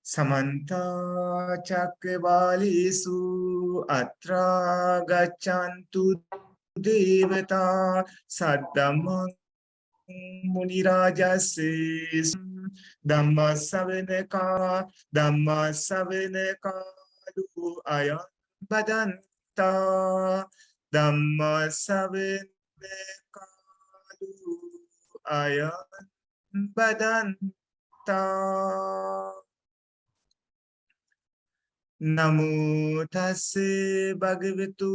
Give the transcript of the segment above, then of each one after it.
समन्ता चक्रवालेषु अत्रा गच्छन्तु देवता सद्धम्मं मुनिराजस्य धम्मश्रवणकालो अयं बदन्ता धम्मश्रवणकालो अयं बदन्ता नमो तस्से भगवतु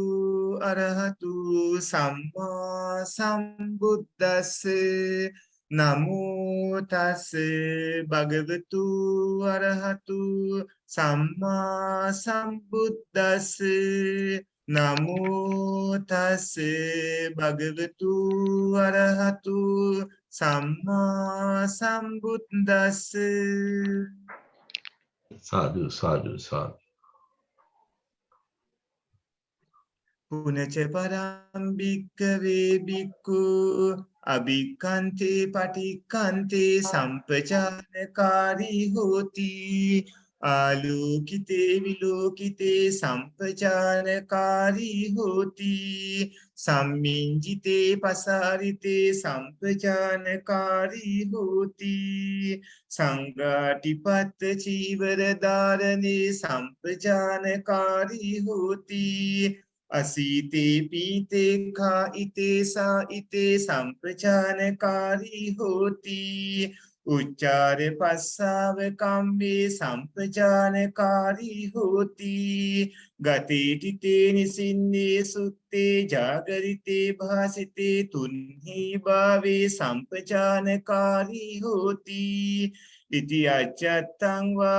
अरहतु सम्मा सम्बुද්දස්සේ नमो तस्से भगवतु अरहतु सम्मा सम्बुද්දස්සේ नमो तस्से भगवतु अरहतु सम्मा सम्बुද්දස්සේ साधु साधु साधु पुनच परं भिक्खवे भिक्खु अभिक्खन्ते पटिक्खन्ते संपचारकारी होति आलोकिते विलोकिते संपचारकारी होति सम्मिञ्जिते पसारिते संपचारकारी होति संगाटिपत्त चीवरधारणे संपचारकारी होति असीते पीते खाइते साइते संप्रचारकारी होती उच्चार पस्साव काम्बे संप्रचारकारी होती गते टिते निसिन्ने सुत्ते जागरिते भासिते तुन्हि भावे संप्रचारकारी होती इति अच्चत्तं वा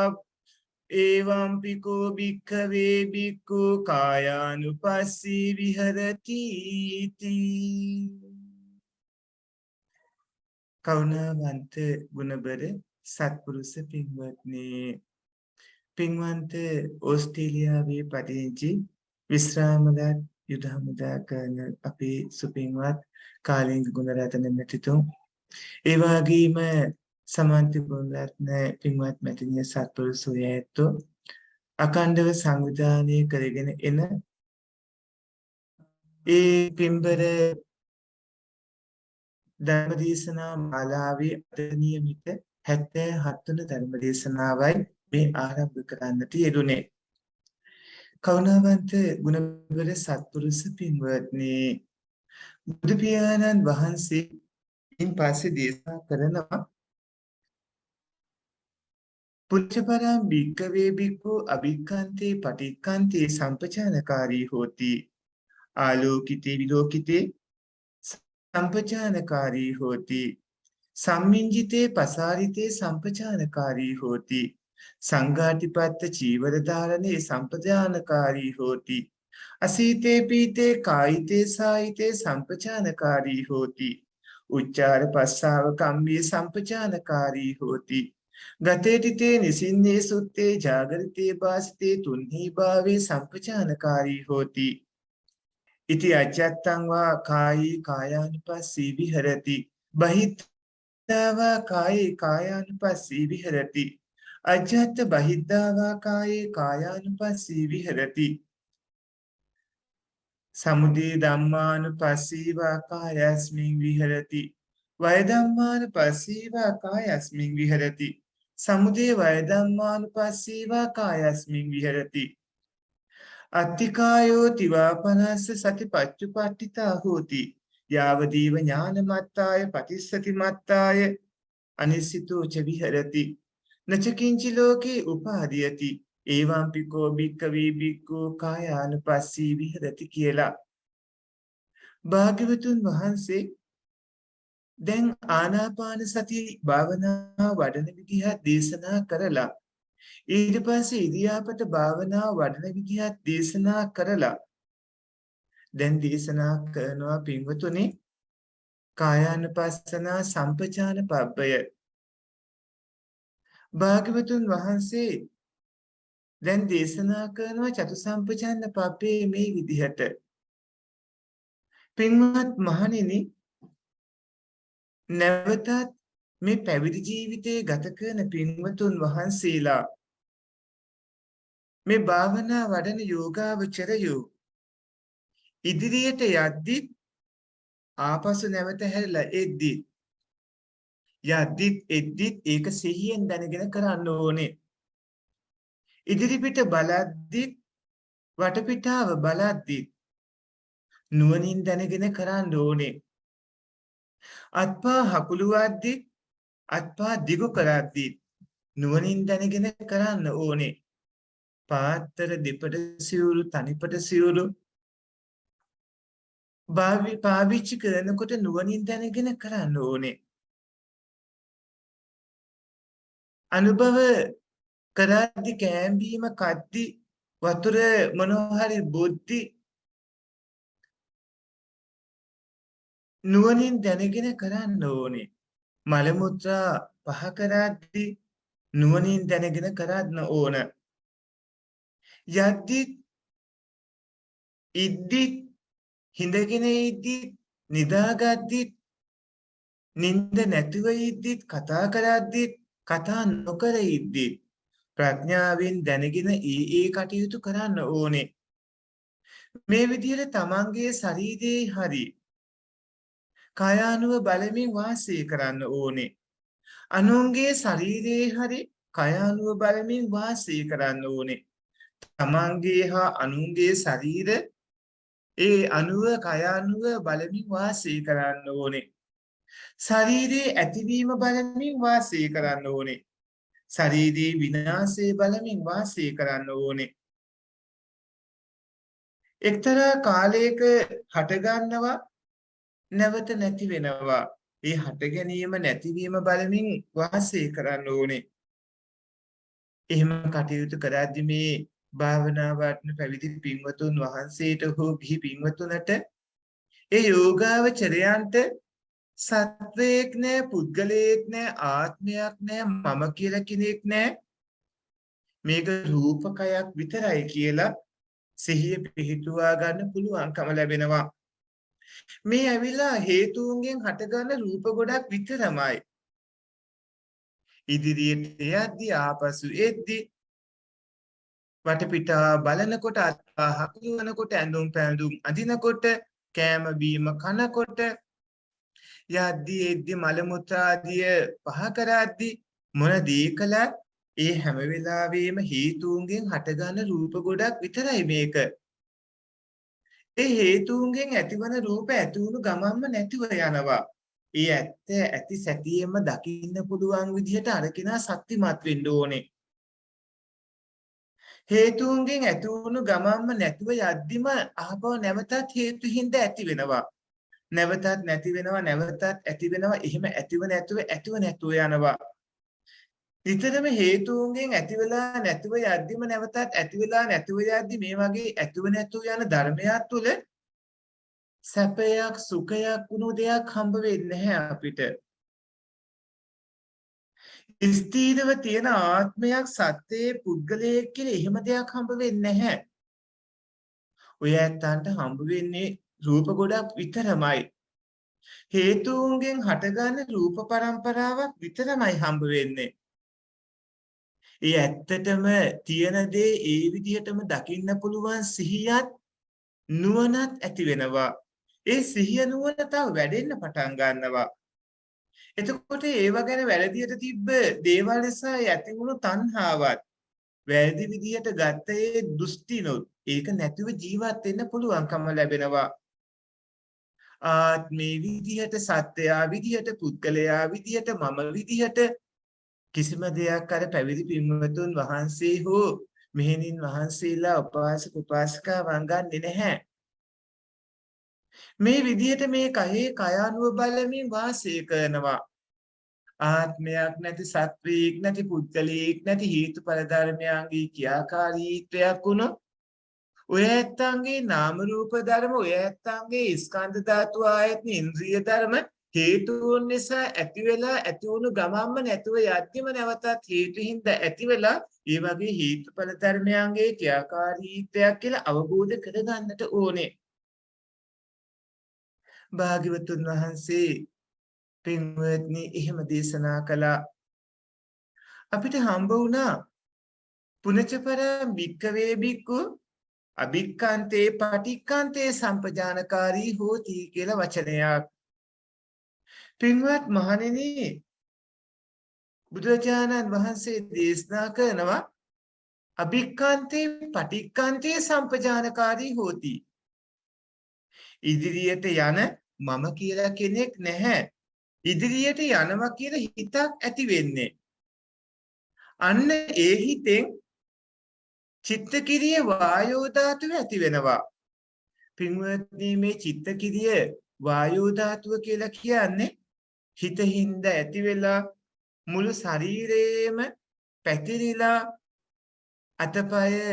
एवं पिको भिक्खवे भिक्खु कायानुपस्सी विहरति කරුණාවන්ත ගුණබර සත්පුරුෂ පින්වත්නි පින්වන්ත ඕස්ට්‍රේලියාවේ පදිංචි විශ්‍රාමලත් යුද හමුදා කරන අපේ සුපින්වත් කාලිංග ගුණරත්න මැතිතුන් ඒ වගේම සමන්ති ගුණරත්න පින්වත් මැතිණිය සත්පුරුෂ සොයැත්තෝ අඛණ්ඩව සංවිධානය කරගෙන එන ඒ පින්බර ධර්මදේශනා මාලාවේ අද නියමිත 77 වන ධර්මදේශනාවයි මේ ආරම්භ කරන්නට යෙදුනේ. කරුණාවන්ත ගුණබර සත්පුරුෂ පින්වත්නි බුදු පියාණන් වහන්සේ ඉන් පස්සේ දේශනා කරනවා පුච්චපරම් භික්ඛවේ භික්ඛු අභික්ඛන්තේ පටික්ඛන්තේ සම්පචානකාරී හෝති ආලෝකිතේ විලෝකිතේ संपचानकारी होती सम्मिंजिते पसारिते संपचानकारी होती संघाटिपत्त चीवर धारणे संपचानकारी होती असीते पीते कायिते सायिते संपचानकारी होती उच्चार पस्साव कम्बे संपचानकारी होती गतेटिते निसिन्ने सुत्ते जागरिते भासिते तुन्हि भावे संपचानकारी होती इति अच्चत्तं वा कायी कायानुपस्सी विहरति बहिद्धा वा काये कायानुपस्सी विहरति अच्चत्त बहिद्धा वा काये कायानुपस्सी विहरति समुदय धम्मानुपस्सी वा कायस्मिन् विहरति वय धम्मानुपस्सी वा कायस्मिन् विहरति समुदय वय धम्मानुपस्सी वा कायस्मिन् विहरति अत्तिकायो तिवापनस्ස सतिपच्चुपट्ठिता होति यावदीव ज्ञानमत्ताय पतिस्सति मत्ताय अनिश्चितो च विहरति न च किञ्चि लोके उपादीयति एवं पिको भिक्खवे भिक्खु कायानुपस्सी विहरति කියලා භාග්‍යවතුන් වහන්සේ දැන් ආනාපාන සති භාවනාව වඩන විදිහ දේශනා කරලා ඊට පස්සේ ඉරියාපත භාවනාව වඩන විදිහත් දේශනා කරලා දැන් දේශනා කරනවා පින්වතුනි කායානුපස්සනා සම්පජාන පබ්බය භාග්‍යවතුන් වහන්සේ දැන් දේශනා කරනවා චතුසම්පජාන පබ්බේ මේ විදිහට පින්වත් මහණෙනි නැවතත් මේ පැවිදි ජීවිතයේ ගත කරන පින්වතුන් වහන්සේලා මේ භාවනා වඩන යෝගාවචරයෝ ඉදිරියට යද්දි ආපසු නැවත හැරිලා යද්දිත් එද්දිත් ඒක සිහියෙන් දැනගෙන කරන්න ඕනේ. ඉදිරිපිට බලද්දිත් වටපිටාව බලද්දිත් නුවණින් දැනගෙන කරන්න ඕනේ. අත්පා හකුලුවද්දිත් අත්පා දිගු කරද්දිත් නුවණින් දැනගෙන කරන්න ඕනේ. පාත්තර දෙපට සිවුරු තනිපට සිවුරු පාවිච්චි කරනකොට නුවණින් දැනගෙන කරන්න ඕනේ. අනුභව කරද්දි කෑම්බීම කද්දි වතුර මොනවා හරි බොද්දි නුවණින් දැනගෙන කරන්න ඕනේ. මල මුත්‍රා පහ කරද්දි නුවණින් දැනගෙන කරන්න ඕන. යද්දිත් ඉද්දිත් හිඳගෙන ඉද්දිත් නිදාගද්දිත් නිින්ද නැතුව ඉද්දිත් කතා කරද්දිත් කතා නොකර ඉද්දිත් ප්‍රඥාවෙන් දැනගෙන ඒ කටයුතු කරන්න ඕනේ. මේ විදිහට තමන්ගේ ශරීරයේ හරි කායානුව බලමින් වාසය කරන්න ඕනේ. අනුන්ගේ ශරීරයේ හරි කායානුව බලමින් වාසය කරන්න ඕනේ. තමන්ගේ හා අනුන්ගේ ශරීර ඒ අනුව කායානුව බලමින් වාසය කරන්න ඕනේ. ශරීරයේ ඇතිවීම බලමින් වාසය කරන්න ඕනේ. ශරීරයේ විනාශය බලමින් වාසය කරන්න ඕනේ. එක්තරා කාලයක හටගන්නවා නැවත නැති වෙනවා. ඒ හට ගැනීම නැතිවීම බලමින් වාසය කරන්න ඕනේ. එහෙම කටයුතු කරද්දී මේ භාවනා වඩන පැවිදි පින්වතුන් වහන්සේට හෝ ගිහි පින්වතුන්ට ඒ යෝගාවචරයන්ට සත්වයක් නෑ, පුද්ගලයෙක් නෑ, ආත්මයක් නෑ, මම කියලා කෙනෙක් නෑ, මේක රූපකයක් විතරයි කියලා සිහිය පිහිටුවා ගන්න පුළුවන්කම ලැබෙනවා. මේ ඇවිල්ලා හේතුන්ගෙන් හටගන්න රූප ගොඩක් විතරමයි. ඉදිරියට යද්දී ආපසු එද්දී වටපිටා බලනකොට අත්පා හකුලනකොට ඇඳුම් පැළඳුම් අඳිනකොට කෑම බීම කනකොට යද්දී එද්දී මල මුත්‍රාදිය පහ කරද්දී මොන දේ කළත් ඒ හැම වෙලාවෙම හේතුන්ගෙන් හටගන්න රූප ගොඩක් විතරයි මේක. ඒ හේතුන්ගෙන් ඇතිවන රූප ඇති වුණු ගමන්ම නැතිව යනවා. ඒ ඇත්ත ඇති සැටියෙම දකින්න පුළුවන් විදිහට අරකිනා ශක්තිමත් වෙන්න ඕනේ. හේතුන්ගෙන් ඇති වුණු ගමන්ම නැතිව යද්දිම ආපහු නැවතත් හේතු හින්දා ඇති වෙනවා. නැවතත් නැති වෙනවා, නැවතත් ඇති වෙනවා. එහෙම ඇතිව නැතුව යනවා. විතරම හේතුන්ගෙන් ඇති වෙලා නැතිව යද්දිම නැවතත් ඇති වෙලා නැතිව යද්දි මේ වගේ ඇතිව නැතුව යන ධර්මයක් තුළ සැපයක් සුඛයක් වුණු දෙයක් හම්බ වෙන්නේ නැහැ අපිට. ස්ථීරව තියෙන ආත්මයක් සත්‍යයේ පුද්ගලයෙක් කියලා එහෙම දෙයක් හම්බ වෙන්නේ නැහැ. ඔය ඇත්තන්ට හම්බ වෙන්නේ රූප ගොඩක් විතරමයි. හේතුන්ගෙන් හටගන්න රූප පරම්පරාවක් විතරමයි හම්බ වෙන්නේ. ඒ ඇත්තටම තියෙන දේ ඒ විදිහටම දකින්න පුළුවන් සිහියත් නුවණත් ඇති වෙනවා. ඒ සිහිය නුවණ තව වැඩෙන්න පටන් ගන්නවා. එතකොට ඒව ගැන වැරදියට තිබ්බ දේවල් නිසා ඇති වුණු තණ්හාවත් වැරදි විදිහට ගත්ත ඒ දෘෂ්ටිනොත් ඒක නැතිව ජීවත් වෙන්න පුළුවන්කම ලැබෙනවා. ආත්මේ විදිහට, සත්‍යයා විදිහට, පුද්ගලයා විදිහට, මම විදිහට කිසිම දෙයක් අර පැවිදි පින්වතුන් වහන්සේ හෝ මෙහෙණින් වහන්සේලා උපාසක උපාසිකාවන් ගන්නෙ නැහැ. මේ විදිහට මේ කයේ කයානුව බලමින් වාසය කරනවා. ආත්මයක් නැති, සත්වයක් නැති, පුද්ගලයෙක් නැති හේතුඵල ධර්මයන්ගේ ක්‍රියාකාරීත්වයක් වුණොත් ඔය ඇත්තන්ගේ නාම රූප ධර්ම, ඔය ඇත්තන්ගේ ස්කන්ධ ධාතු ආයතන ඉන්ද්‍රිය ධර්ම හේතුන් නිසා ඇති වෙලා ඇති වුණු ගමන්ම නැතුව යද්දිම නැවතත් හේතු හින්දා ඇති වෙලා ඒ වගේ හේතුඵල ධර්මයන්ගේ ක්‍රියාකාරීත්වයක් කියලා අවබෝධ කරගන්නට ඕනේ. භාග්‍යවතුන් වහන්සේ පින්වත්නි එහෙම දේශනා කළා. අපිට හම්බ වුණා පුනච පරම් භික්ඛවේ භික්ඛු අභික්ඛන්තේ පටික්ඛන්තේ සම්පජානකාරී හෝති කියලා වචනයක්. පින්වත් මහණෙනි, බුදුරජාණන් වහන්සේ දේශනා කරනවා අභික්ඛන්තේ පටික්ඛන්තේ සම්පජානකාරී හෝති. ඉදිරියට යන මම කියලා කෙනෙක් නැහැ. ඉදිරියට යනවා කියලා හිතක් ඇති වෙන්නේ. අන්න ඒ හිතෙන් චිත්තකිරිය වායෝ ධාතුව ඇති වෙනවා. පින්වත්නි, මේ චිත්තකිරිය වායෝ ධාතුව කියලා කියන්නේ හිතින්ද ඇති වෙලා මුළු ශරීරයේම පැතිරිලා අතපය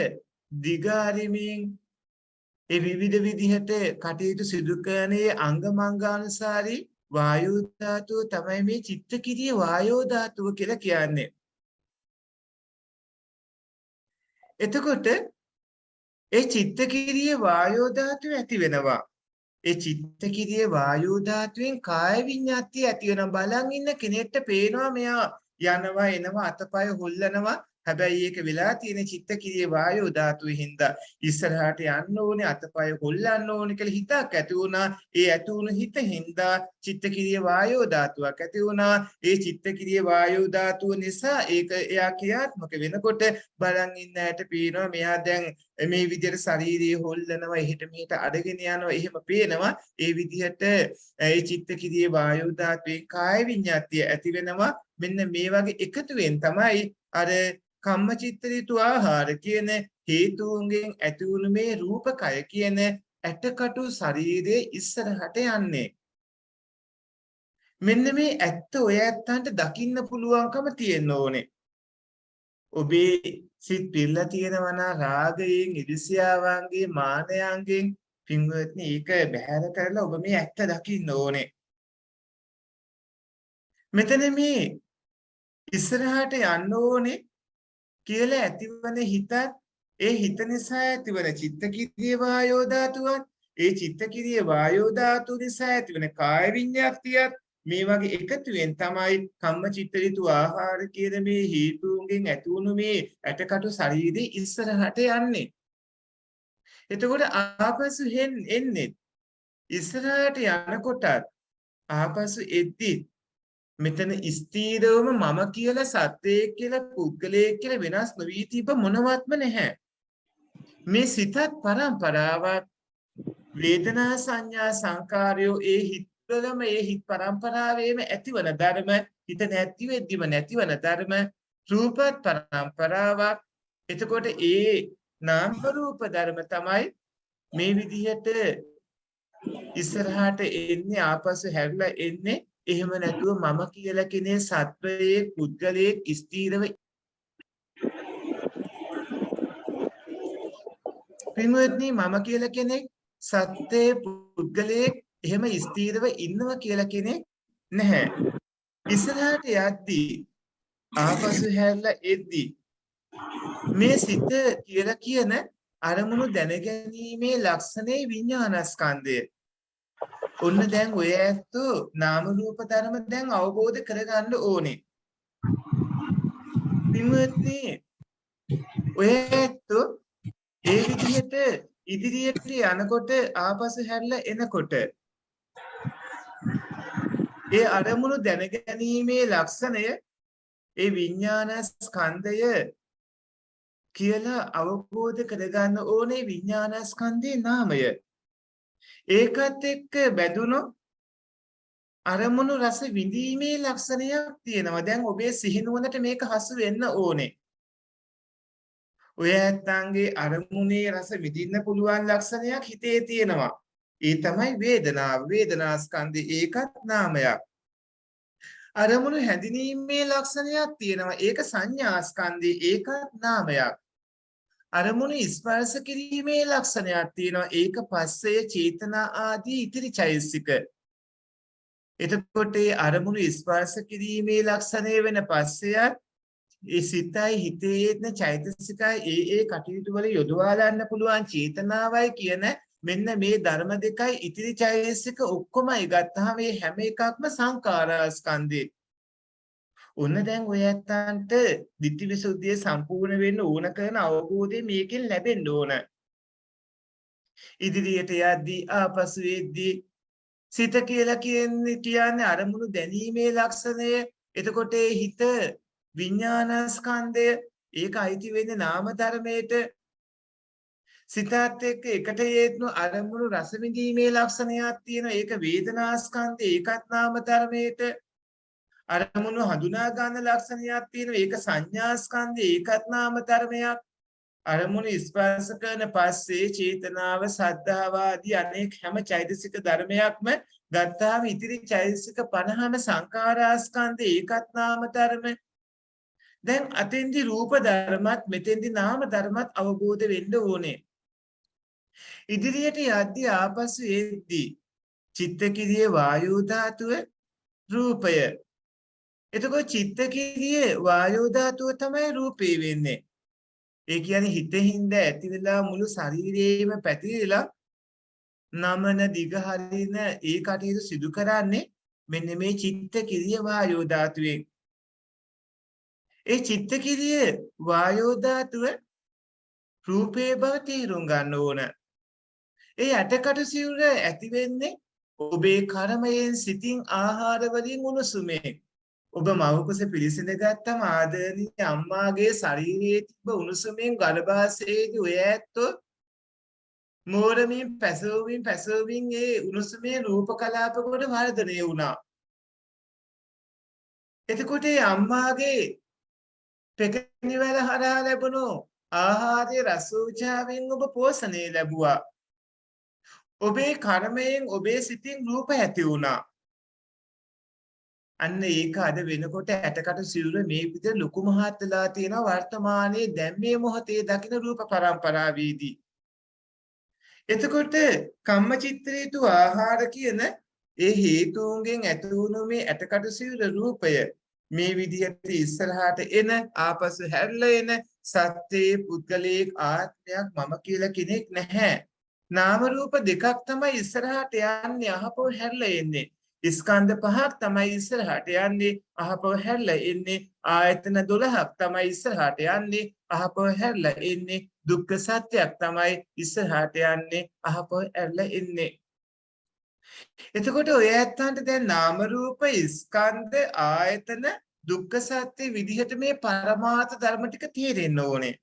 දිගාරිමින් ඒ විවිධ විදිහට කටයුතු සිදු කරන්නේ අංගමංගානුසාරී වායෝ ධාතුව තමයි මේ චිත්තකිරිය වායෝ ධාතුව කියලා කියන්නේ. එතකොට ඒ චිත්තකිරිය වායෝ ධාතුව ඇති වෙනවා. ඒ චිත්තකිරිය වායෝ ධාතුවෙන් කාය විඤ්ඤාතිය ඇති වෙනවා. බලන් ඉන්න කෙනෙක්ට පේනවා මෙයා යනවා එනවා අතපය හොල්ලනවා. හැබැයි ඒක වෙලා තියෙන චිත්තකිරිය වායෝ ධාතුවේ හින්දා ඉස්සරහට යන්න ඕනේ අතපය හොල්ලන්න ඕනේ කියලා හිතක් ඇති වුණා. ඒ ඇති වුණු හිත හින්දා චිත්තකිරිය වායෝ ධාතුවක් ඇති වුණා. ඒ චිත්තකිරිය වායෝ ධාතුව නිසා ඒක එයා ක්‍රියාත්මක වෙනකොට බලන් ඉන්න ඇයට පේනවා මෙයා දැන් මේ විදිහට ශාරීරිය හොල්ලනවා එහෙට මෙහෙට අඩගෙන යනවා එහෙම පේනවා. ඒ විදිහට ඒ චිත්තකිරිය වායෝ ධාතුවේ කාය විඤ්ඤාතිය ඇති වෙනවා. මෙන්න මේ වගේ එකතුවෙන් තමයි අර කම්මචිත්ත ඍතු ආහාර කියන හේතුන්ගෙන් ඇති වුණු මේ රූපකය කියන ඇටකටු ශරීරයේ ඉස්සරහට යන්නේ. මෙන්න මේ ඇත්ත ඔය ඇත්තන්ට දකින්න පුළුවන්කම තියෙන්න ඕනේ. ඔබේ සිත් පිරලා තියෙනවා නම් රාගයෙන්, ඉරිසියාවන්ගෙන්, මානයන්ගෙන් පින්වත්නි ඒක බැහැර කරලා ඔබ මේ ඇත්ත දකින්න ඕනේ. මෙතන මේ ඉස්සරහට යන්න ඕනේ කියලා ඇතිවන හිතත් ඒ හිත නිසා ඇතිවන චිත්තකිරිය වායෝ ධාතුවත් ඒ චිත්තකිරිය වායෝ ධාතුව නිසා ඇතිවන කාය විඤ්ඤාතියත් මේ වගේ එකතුවෙන් තමයි කම්මචිත්ත ඍතු ආහාර කියන මේ හේතුන්ගෙන් ඇති වුණු මේ ඇටකටු ශරීරේ ඉස්සරහට යන්නේ. එතකොට ආපසු එන්නේ ඉස්සරහට යනකොට ආපසු එද්දි මෙතන ස්ථීරවම මම කියලා සත්‍යයක් කියලා පුද්ගලයෙක් කියලා වෙනස් නොවී තිබ්බ මොනවත්ම නැහැ. මේ සිතත් පරම්පරාවක් වේදනා සංඥා සංකාරයෝ ඒ හිත්වලම ඒ හිත් පරම්පරාවේම ඇතිවන ධර්ම හිත නැති වෙද්දිම නැතිවන ධර්ම රූපත් පරම්පරාවක්. එතකොට ඒ නාම රූප ධර්ම තමයි මේ විදිහට ඉස්සරහට එන්නේ ආපසු හැරිලා එන්නේ. එහෙම නැතුව මම කියලා කෙනේ සත්වයේ පුද්ගලයේ ස්ථීරව පින්වත්නි මම කියලා කෙනෙක් සත්වයේ පුද්ගලයේ එහෙම ස්ථීරව ඉන්නවා කියලා කෙනෙක් නැහැ. ඉස්සරහට යද්දී ආපසු හැරලා එද්දී මේ සිත කියලා කියන අරමුණු දැනගැනීමේ ලක්ෂණේ විඥානස්කන්ධය. ඔන්න දැන් ඔය ඇත්තෝ නාම රූප ධර්ම දැන් අවබෝධ කරගන්න ඕනේ. පින්වත්නි ඔය ඇත්තෝ ඒ විදිහට ඉදිරියට යනකොට ආපසු හැරිලා එනකොට ඒ අරමුණු දැනගැනීමේ ලක්ෂණය ඒ විඥාන ස්කන්ධය කියලා අවබෝධ කරගන්න ඕනේ. විඥාන ස්කන්ධේ නාමය ඒකත් එක්ක බැඳුණු අරමුණු රස විඳීමේ ලක්ෂණයක් තියෙනවා. දැන් ඔබේ සිහිනුවනට මේක හසු වෙන්න ඕනේ. ඔය ඇත්තන්ගේ අරමුණේ රස විඳින්න පුළුවන් ලක්ෂණයක් හිතේ තියෙනවා. ඒ තමයි වේදනාව. වේදනා ස්කන්ධේ ඒකත් නාමයක්. අරමුණු හැඳිනීමේ ලක්ෂණයක් තියෙනවා. ඒක සංඥා ස්කන්ධේ ඒකත් නාමයක්. අරමුණු ස්පර්ශ කිරීමේ ලක්ෂණයක් තියෙනවා. ඒක පස්සේ චේතනා ආදී ඉතිරි චෛතසික. එතකොට අරමුණු ස්පර්ශ කිරීමේ ලක්ෂණය වෙන පස්සෙත් ඒ සිතයි හිතේ තියෙන චෛතසිකයි ඒ කටයුතු වල යොදවා ගන්න පුළුවන් චේතනාවයි කියන මෙන්න මේ ධර්ම දෙකයි ඉතිරි චෛතසික ඔක්කොමයි ගත්තාම මේ හැම එකක්ම සංඛාරා ස්කන්ධේ. ඔන්න දැන් ඔය ඇත්තන්ට ditthi visuddhiය සම්පූර්ණ වෙන්න ඕන කරන අවබෝධය මේකෙන් ලැබෙන්න ඕන. ඉදිරියට යද්දී ආපසු එද්දී සිත කියලා කියන්නේ අරමුණු දැනීමේ ලක්ෂණය. එතකොට ඒ හිත විඥානස්කන්ධය ඒක අයිති වෙන්නේ නාම ධර්මයට. සිතත් එක්ක එකට යෙදෙන අරමුණු රස විඳීමේ ලක්ෂණයක් තියෙනවා. ඒක වේදනාස්කන්ධය ඒකත් නාම ධර්මයට. අරමුණු හඳුනා ගන්න ලක්ෂණයක් තියෙනවා. ඒක සංඥාස්කන්ධය ඒකත් නාම ධර්මයක්. අරමුණු ස්පර්ශ කරන පස්සේ චේතනාව සද්ධාව ආදී අනෙක් හැම චෛතසික ධර්මයක්ම ගත්තාම ඉතිරි චෛතසික 50ම සංඛාරාස්කන්ධය ඒකත් නාම ධර්ම. දැන් අතෙන්දි රූප ධර්මත් මෙතෙන්දි නාම ධර්මත් අවබෝධ වෙන්න ඕනේ. ඉදිරියට යද්දී ආපසු එද්දී චිත්තකිරියේ වායෝ ධාතුව රූපය. එතකොට චිත්තකිරියේ වායෝ ධාතුව තමයි රූපේ වෙන්නේ. ඒ කියන්නේ හිතින්ද ඇති වෙලා මුළු ශරීරයේම පැතිරිලා නමන දිග හරින ඒ කටයුතු සිදු කරන්නේ මෙන්න මේ චිත්තකිරිය වායෝ ධාතුවෙන්. ඒ චිත්තකිරිය වායෝ ධාතුව රූපේ බව තේරුම් ගන්න ඕන. ඒ ඇටකටු සිවුර ඇති වෙන්නේ ඔබේ කර්මයෙන් සිතින් ආහාර වලින් උණුසුමේ. ඔබ මවකුස පිළිසිඳ ගත්තම ආදරණීය අම්මාගේ ශරීරයේ තිබ්බ උණුසුමෙන් ගර්භාෂයේදී ඔය ඇත්තෝ මෝරමින් පැසවමින් ඒ උණුසුමේ රූප කලාප කොට වර්ධනය වුණා. එතකොට ඒ අම්මාගේ පෙකණිවැල හරහා ලැබුණු ආහාරයේ රසෝජාවෙන් ඔබ පෝෂණය ලැබුවා. ඔබේ කර්මයෙන් ඔබේ සිතින් රූප ඇති වුණා. අන්න ඒක අද වෙනකොට ඇටකට සිරුර මේ විදිහට ලොකු මහත් වෙලා තියෙනවා වර්තමානයේ දැන් මේ මොහොතේ දකින රූප පරම්පරාවේදී. එතකොට කම්මචිත්‍රේතු ආහාර කියන ඒ හේතුන්ගෙන් ඇති වුණු මේ ඇටකට සිරුර රූපය මේ විදිහට ඉස්සරහට එන ආපසු හැරිලා එන සත්‍යයේ පුද්ගලයෙක් ආත්මයක් මම කියලා කෙනෙක් නැහැ. නාම රූප දෙකක් තමයි ඉස්සරහට යන්නේ අහපව හැරිලා එන්නේ. ස්කන්ධ පහක් තමයි ඉස්සරහට යන්නේ අහපව හැරිලා එන්නේ. ආයතන 12ක් තමයි ඉස්සරහට යන්නේ අහපව හැරිලා එන්නේ. දුක්ඛ සත්‍යයක් තමයි ඉස්සරහට යන්නේ අහපව හැරිලා එන්නේ. එතකොට ඔය ඇත්තන්ට දැන් නාම රූප ස්කන්ධ ආයතන දුක්ඛ සත්‍ය විදිහට මේ පරමාර්ථ ධර්ම ටික තේරෙන්න ඕනේ.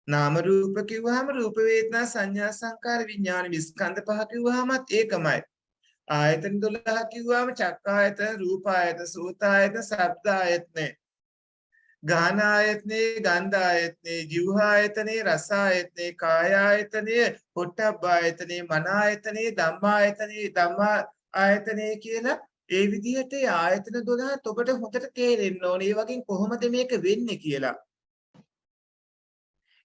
නාම රූප කිව්වහම රූප වේදනා සංඥා සංකාර විඥාන ස්කන්ධ පහ කිව්වහමත් ඒකමයි. ආයතන 12 කිව්වම චක්කායතන රූප ආයතන සෝත ආයතන ශබ්ද ආයතන ගාන ආයතනේ ගන්ධ ආයතනේ ජීව ආයතනේ රස ආයතනේ කාය ආයතනේ පොට්ටබ්බ ආයතනේ මන ආයතනේ ධම්මා ආයතනේ ධම්මා ආයතනේ කියලා ඒ විදිහට ආයතන 12 ඔබට හොඳට තේරෙන්න ඕනේ. ඒ වගේ කොහොමද මේක වෙන්නේ කියලා.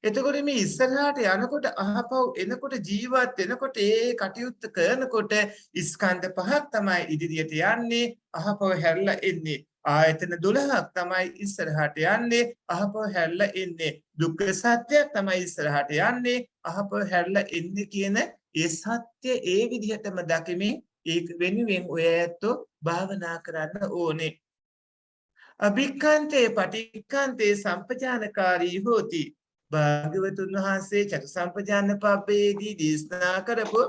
එතකොට මේ ඉස්සරහට යනකොට අහපව් එනකොට ජීවත් වෙනකොට ඒ කටයුත්ත කරනකොට ස්කන්ධ පහක් තමයි ඉදිරියට යන්නේ අහපව හැරිලා එන්නේ. ආයතන 12ක් තමයි ඉස්සරහට යන්නේ අහපව හැරිලා එන්නේ. දුක්ඛ සත්‍යයක් තමයි ඉස්සරහට යන්නේ අහපව හැරිලා එන්නේ කියන ඒ සත්‍ය ඒ විදිහටම දකිමින් ඒක වෙනුවෙන් ඔය ඇත්තෝ භාවනා කරන්න ඕනේ. අභික්ඛන්තේ පටික්ඛන්තේ සම්පජානකාරී හෝති. භාග්‍යවතුන් වහන්සේ චතුසම්පජාන පබ්බේදී දේශනා කරපු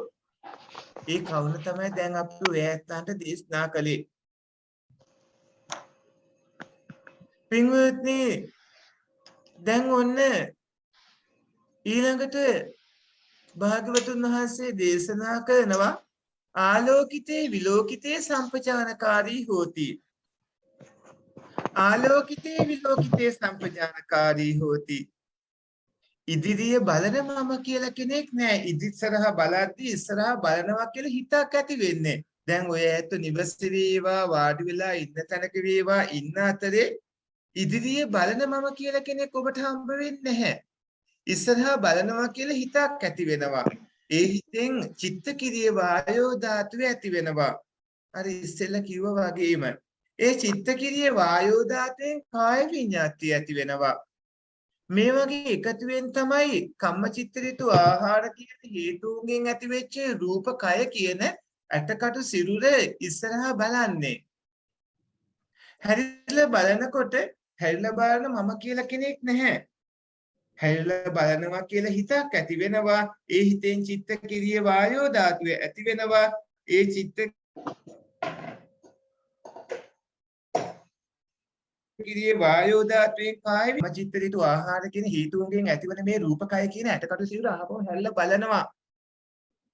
ඒ කවුන තමයි දැන් අපි ඔය ඇත්තන්ට දේශනා කළේ. පින්වත්නි දැන් ඔන්න ඊළඟට භාග්‍යවතුන් වහන්සේ දේශනා කරනවා ආලෝකිතේ විලෝකිතේ සම්පජානකාරී හෝති. ආලෝකිතේ විලෝකිතේ සම්පජානකාරී හෝති. ඉදිරිය බලන මම කියලා කෙනෙක් නෑ. ඉදිස්සරහා බලද්දී ඉස්සරහා බලනවා කියලා හිතක් ඇති වෙන්නේ. දැන් ඔය ඇත්ත නිවසේ වේවා වාඩි වෙලා ඉන්න තැනක වේවා ඉන්න අතරේ ඉදිරිය බලන මම කියලා කෙනෙක් ඔබට හම්බ වෙන්නේ නැහැ. ඉස්සරහා බලනවා කියලා හිතක් ඇති වෙනවා. ඒ හිතෙන් චිත්තකිරිය වායෝ ධාතුව ඇති වෙනවා. අර ඉස්සෙල්ලා කිව්වා වගේම ඒ චිත්තකිරිය වායෝ ධාතුවෙන් කාය විඤ්ඤාතිය ඇති වෙනවා. මේ වගේ එකතුවෙන් තමයි කම්මචිත්තරිතු ආහාර කියන හේතුන්ගෙන් ඇතිවෙච්ච රූප කය කියන ඇටකටු සිරුර ඉස්සරහා බලන්නේ. හැරිලා බලනකොට හැරිලා බලන මම කියලා කෙනෙක් නැහැ. හැරිලා බලනවා කියලා හිතක් ඇති වෙනවා. ඒ හිතෙන් චිත්ත කිරිය වායෝ ධාතුව ඇති වෙනවා. ඒ චිත්ත කිරිය වායෝ ධාතුවෙන් කාය චිත්ත ඍතු ආහාර කියන හේතුන්ගෙන් ඇතිවන මේ රූපකය කියන ඇටකටු සිවුර ආපහු හැරිලා බලනවා.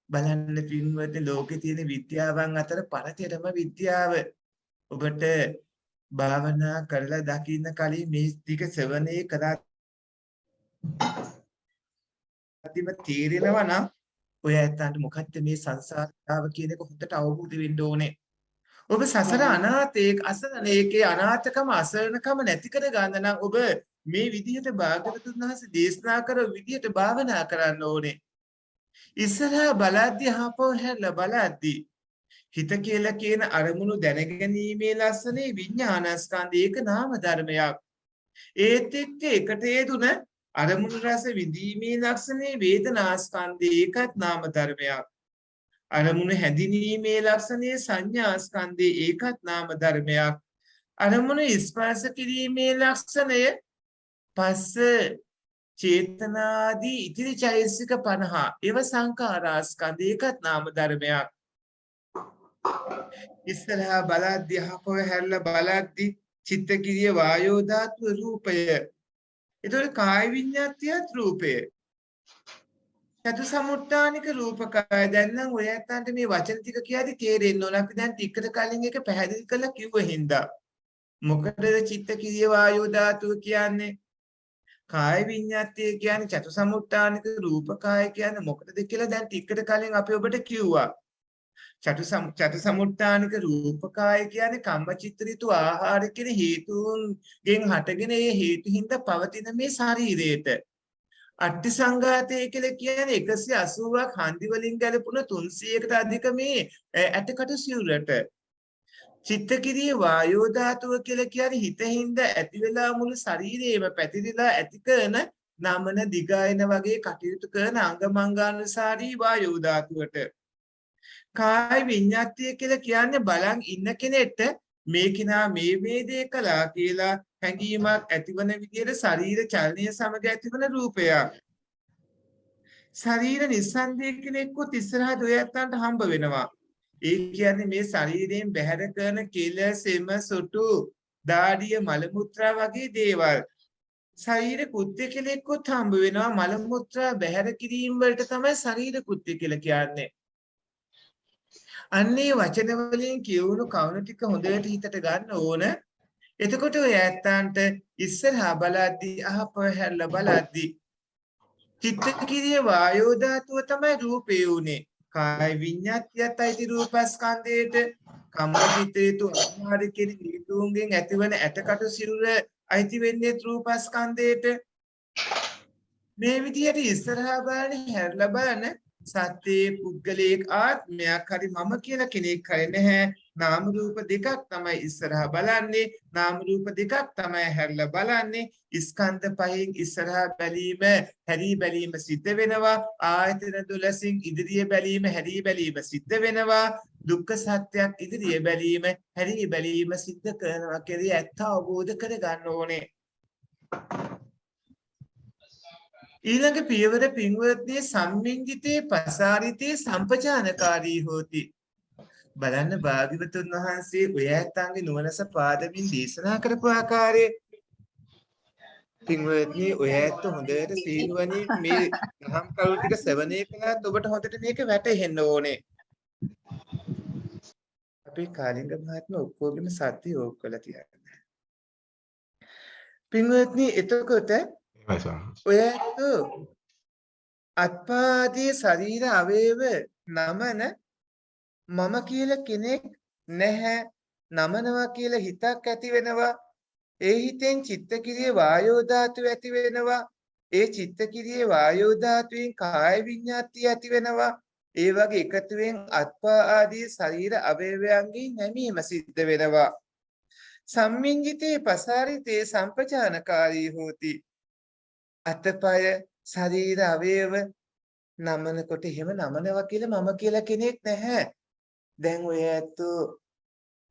බලන්න පින්වත්නි ලෝකේ තියෙන විද්‍යාවන් අතර පරතරම විද්‍යාව. ඔබට භාවනා කරලා දකින්න කලින් මේ ටික ශ්‍රවණය කරලා අතිම තීරෙනවා නම් ඔය ඇත්තන්ට මොකක්ද මේ සංසාරාව කියන එක හොඳට අවබෝධ වෙන්න ඕනේ. ඔබ සසර අනාථයක අසරණේකේ අනාථකම අසරණකම නැති කර ගන්න නම් ඔබ මේ විදිහට භාග්‍යවතුන් වහන්සේ දේශනා කර විදිහට භාවනා කරන්න ඕනේ. ඉස්සරහා බලද්දී ආපහු හැරලා බලද්දී හිත කියලා කියන අරමුණු දැනගැනීමේ ලස්සනේ විඥානස්කන්ධ ඒක නාම ධර්මයක්. ඒත් එක්ක එකට යෙදුන අරමුණු රස විඳීමේ ලක්ෂණේ වේදනාස්කන්ධ ඒකත් නාම ධර්මයක්. අරමුණු හැඳිනීමේ ලක්ෂණේ සංඥාස්කන්ධේ ඒකත් නාම ධර්මයක්. අරමුණු ස්පර්ශ කිරීමේ ලක්ෂණය පස්ස චේතනාදී ඉතිරි චෛතසික 50 ඒව සංඛාරාස්කන්ධ ඒකත් නාම ධර්මයක්. ඉස්සරහා බලද්දී අහපව හැරලා බලද්දී චිත්ත කිරිය වායෝ ධාතු රූපය. ඒතකොට කාය විඤ්ඤාතියත් රූපය. චතු සමුට්ඨානික රූපකය. දැන් නම් ඔය ඇත්තන්ට මේ වචන ටික කියද්දි තේරෙන්න ඕන. අපි දැන් ටිකට කලින් එක පැහැදිලි කරලා කිව්ව හින්දා. මොකටද චිත්ත කිරිය වායෝ ධාතුව කියන්නේ? කාය විඤ්ඤාතිය කියන්නේ චතු සමුට්ඨානික රූපකය කියන්නේ මොකටද කියලා දැන් ටිකට කලින් අපි ඔබට කිව්වා. චතු සමුට්ඨානික රූපකාය කියන්නේ කම්මචිත්ත ඍතු ආහාර කියන හේතුන්ගෙන් හටගෙන ඒ හේතු හින්දා පවතින මේ ශරීරයට අට්ටි සංඝාතය කියලා කියන්නේ 180ක් හන්දි වලින් ගැලපුණ 300කට අධික මේ ඇටකට සිවුරට චිත්තකිරිය වායෝ ධාතුව කියලා කියන්නේ හිතින්ද ඇති වෙලා මුළු ශරීරයේම පැතිරිලා ඇති කරන නමන දිගායන වගේ කටයුතු කරන අංගමංගානුසාරී වායෝ ධාතුවට කාය විඤ්ඤාතිය කියලා කියන්නේ බලන් ඉන්න කෙනෙක්ට මේ කිනා මේ දේ කළා කියලා හැඟීමක් ඇතිවන විදිහට ශරීර චලනය සමග ඇතිවන රූපයක්. ශරීර නිස්සන්දේ කෙනෙක්වත් ඉස්සරහට ඔය ඇත්තන්ට හම්බ වෙනවා. ඒ කියන්නේ මේ ශරීරයෙන් බැහැර කරන කෙල සෙම සොටු දාඩිය මල මුත්‍රා වගේ දේවල්. ශරීර කෘත්‍ය කෙනෙක්වත් හම්බ වෙනවා. මල මුත්‍රා බැහැර කිරීම වලට තමයි ශරීර කෘත්‍ය කියලා කියන්නේ. අන්නේ වචන වලින් කියවුණු කවුණු ටික හොඳට හිතට ගන්න ඕන. එතකොට ඔය ඇත්තන්ට ඉස්සරහා බලද්දී අහපව හැරලා බලද්දී චිත්තකිරිය වායෝ ධාතුව තමයි රූපේ උනේ. කාය විඤ්ඤාතියත් අයිති රූපස්කන්ධයට කම්මචිත්තේතු ආහාර කියන හේතුන්ගෙන් ඇතිවන ඇටකටු සිරුර අයිති වෙන්නේ රූපස්කන්ධයට. මේ විදිහට ඉස්සරහා බලන හැරලා බලන සත්‍යයේ පුද්ගලයක ආත්මයක් හරි මම කියලා කෙනෙක් හරි නැහැ. නාම රූප දෙකක් තමයි ඉස්සරහා බලන්නේ. නාම රූප දෙකක් තමයි හැරලා බලන්නේ. ස්කන්ධ පහෙන් ඉස්සරහා බැලීම හැරී බැලීම සිද්ධ වෙනවා. ආයතන 12න් ඉදිරිය බැලීම හැරී බැලීම සිද්ධ වෙනවා. දුක්ඛ සත්‍යයක් ඉදිරිය බැලීම හැරී බැලීම සිද්ධ කරනවා කියලා ඇත්ත අවබෝධ කරගන්න ඕනේ. ඊළඟ පියවර පින්වත්නි සම්මිංජිතේ පසාරිතේ සම්පජානකාරී හෝති. බලන්න භාග්‍යවතුන් වහන්සේ ඔය ඇත්තන්ගේ නුවණස පාදමින් දේශනා කරපු ආකාරය. පින්වත්නි ඔය ඇත්ත හොඳට සීනුවණින් මේ දහම් කරුණු ටික ශ්‍රවණය කළාත් ඔබට හොඳට මේක වැටහෙන්න ඕනේ. අපේ කාලිංග මහත්මයා ඔක්කොගෙම සත්‍ය ඕක කළා තියන්නේ. පින්වත්නි එතකොට ඔය ඇත්ත අත්පාදී ශරීර අවයව නමන මම කියලා කෙනෙක් නැහැ. නමනවා කියලා හිතක් ඇති වෙනවා. ඒ හිතෙන් චිත්තකිරිය වායෝ ධාතුව ඇති වෙනවා. ඒ චිත්තකිරිය වායෝ ධාතුවෙන් කාය විඤ්ඤාතිය ඇති වෙනවා. ඒ වගේ එකතුවෙන් අත්පා ආදී ශරීර අවයවයන්ගේ නැමීම සිද්ධ වෙනවා. සම්මිංජිතේ පසාරිතේ සම්පජානකාරී හෝති. අතපය ශරීර අවයව නමනකොට එහෙම නමනවා කියලා මම කියලා කෙනෙක් නැහැ. දැන් ඔය ඇත්තෝ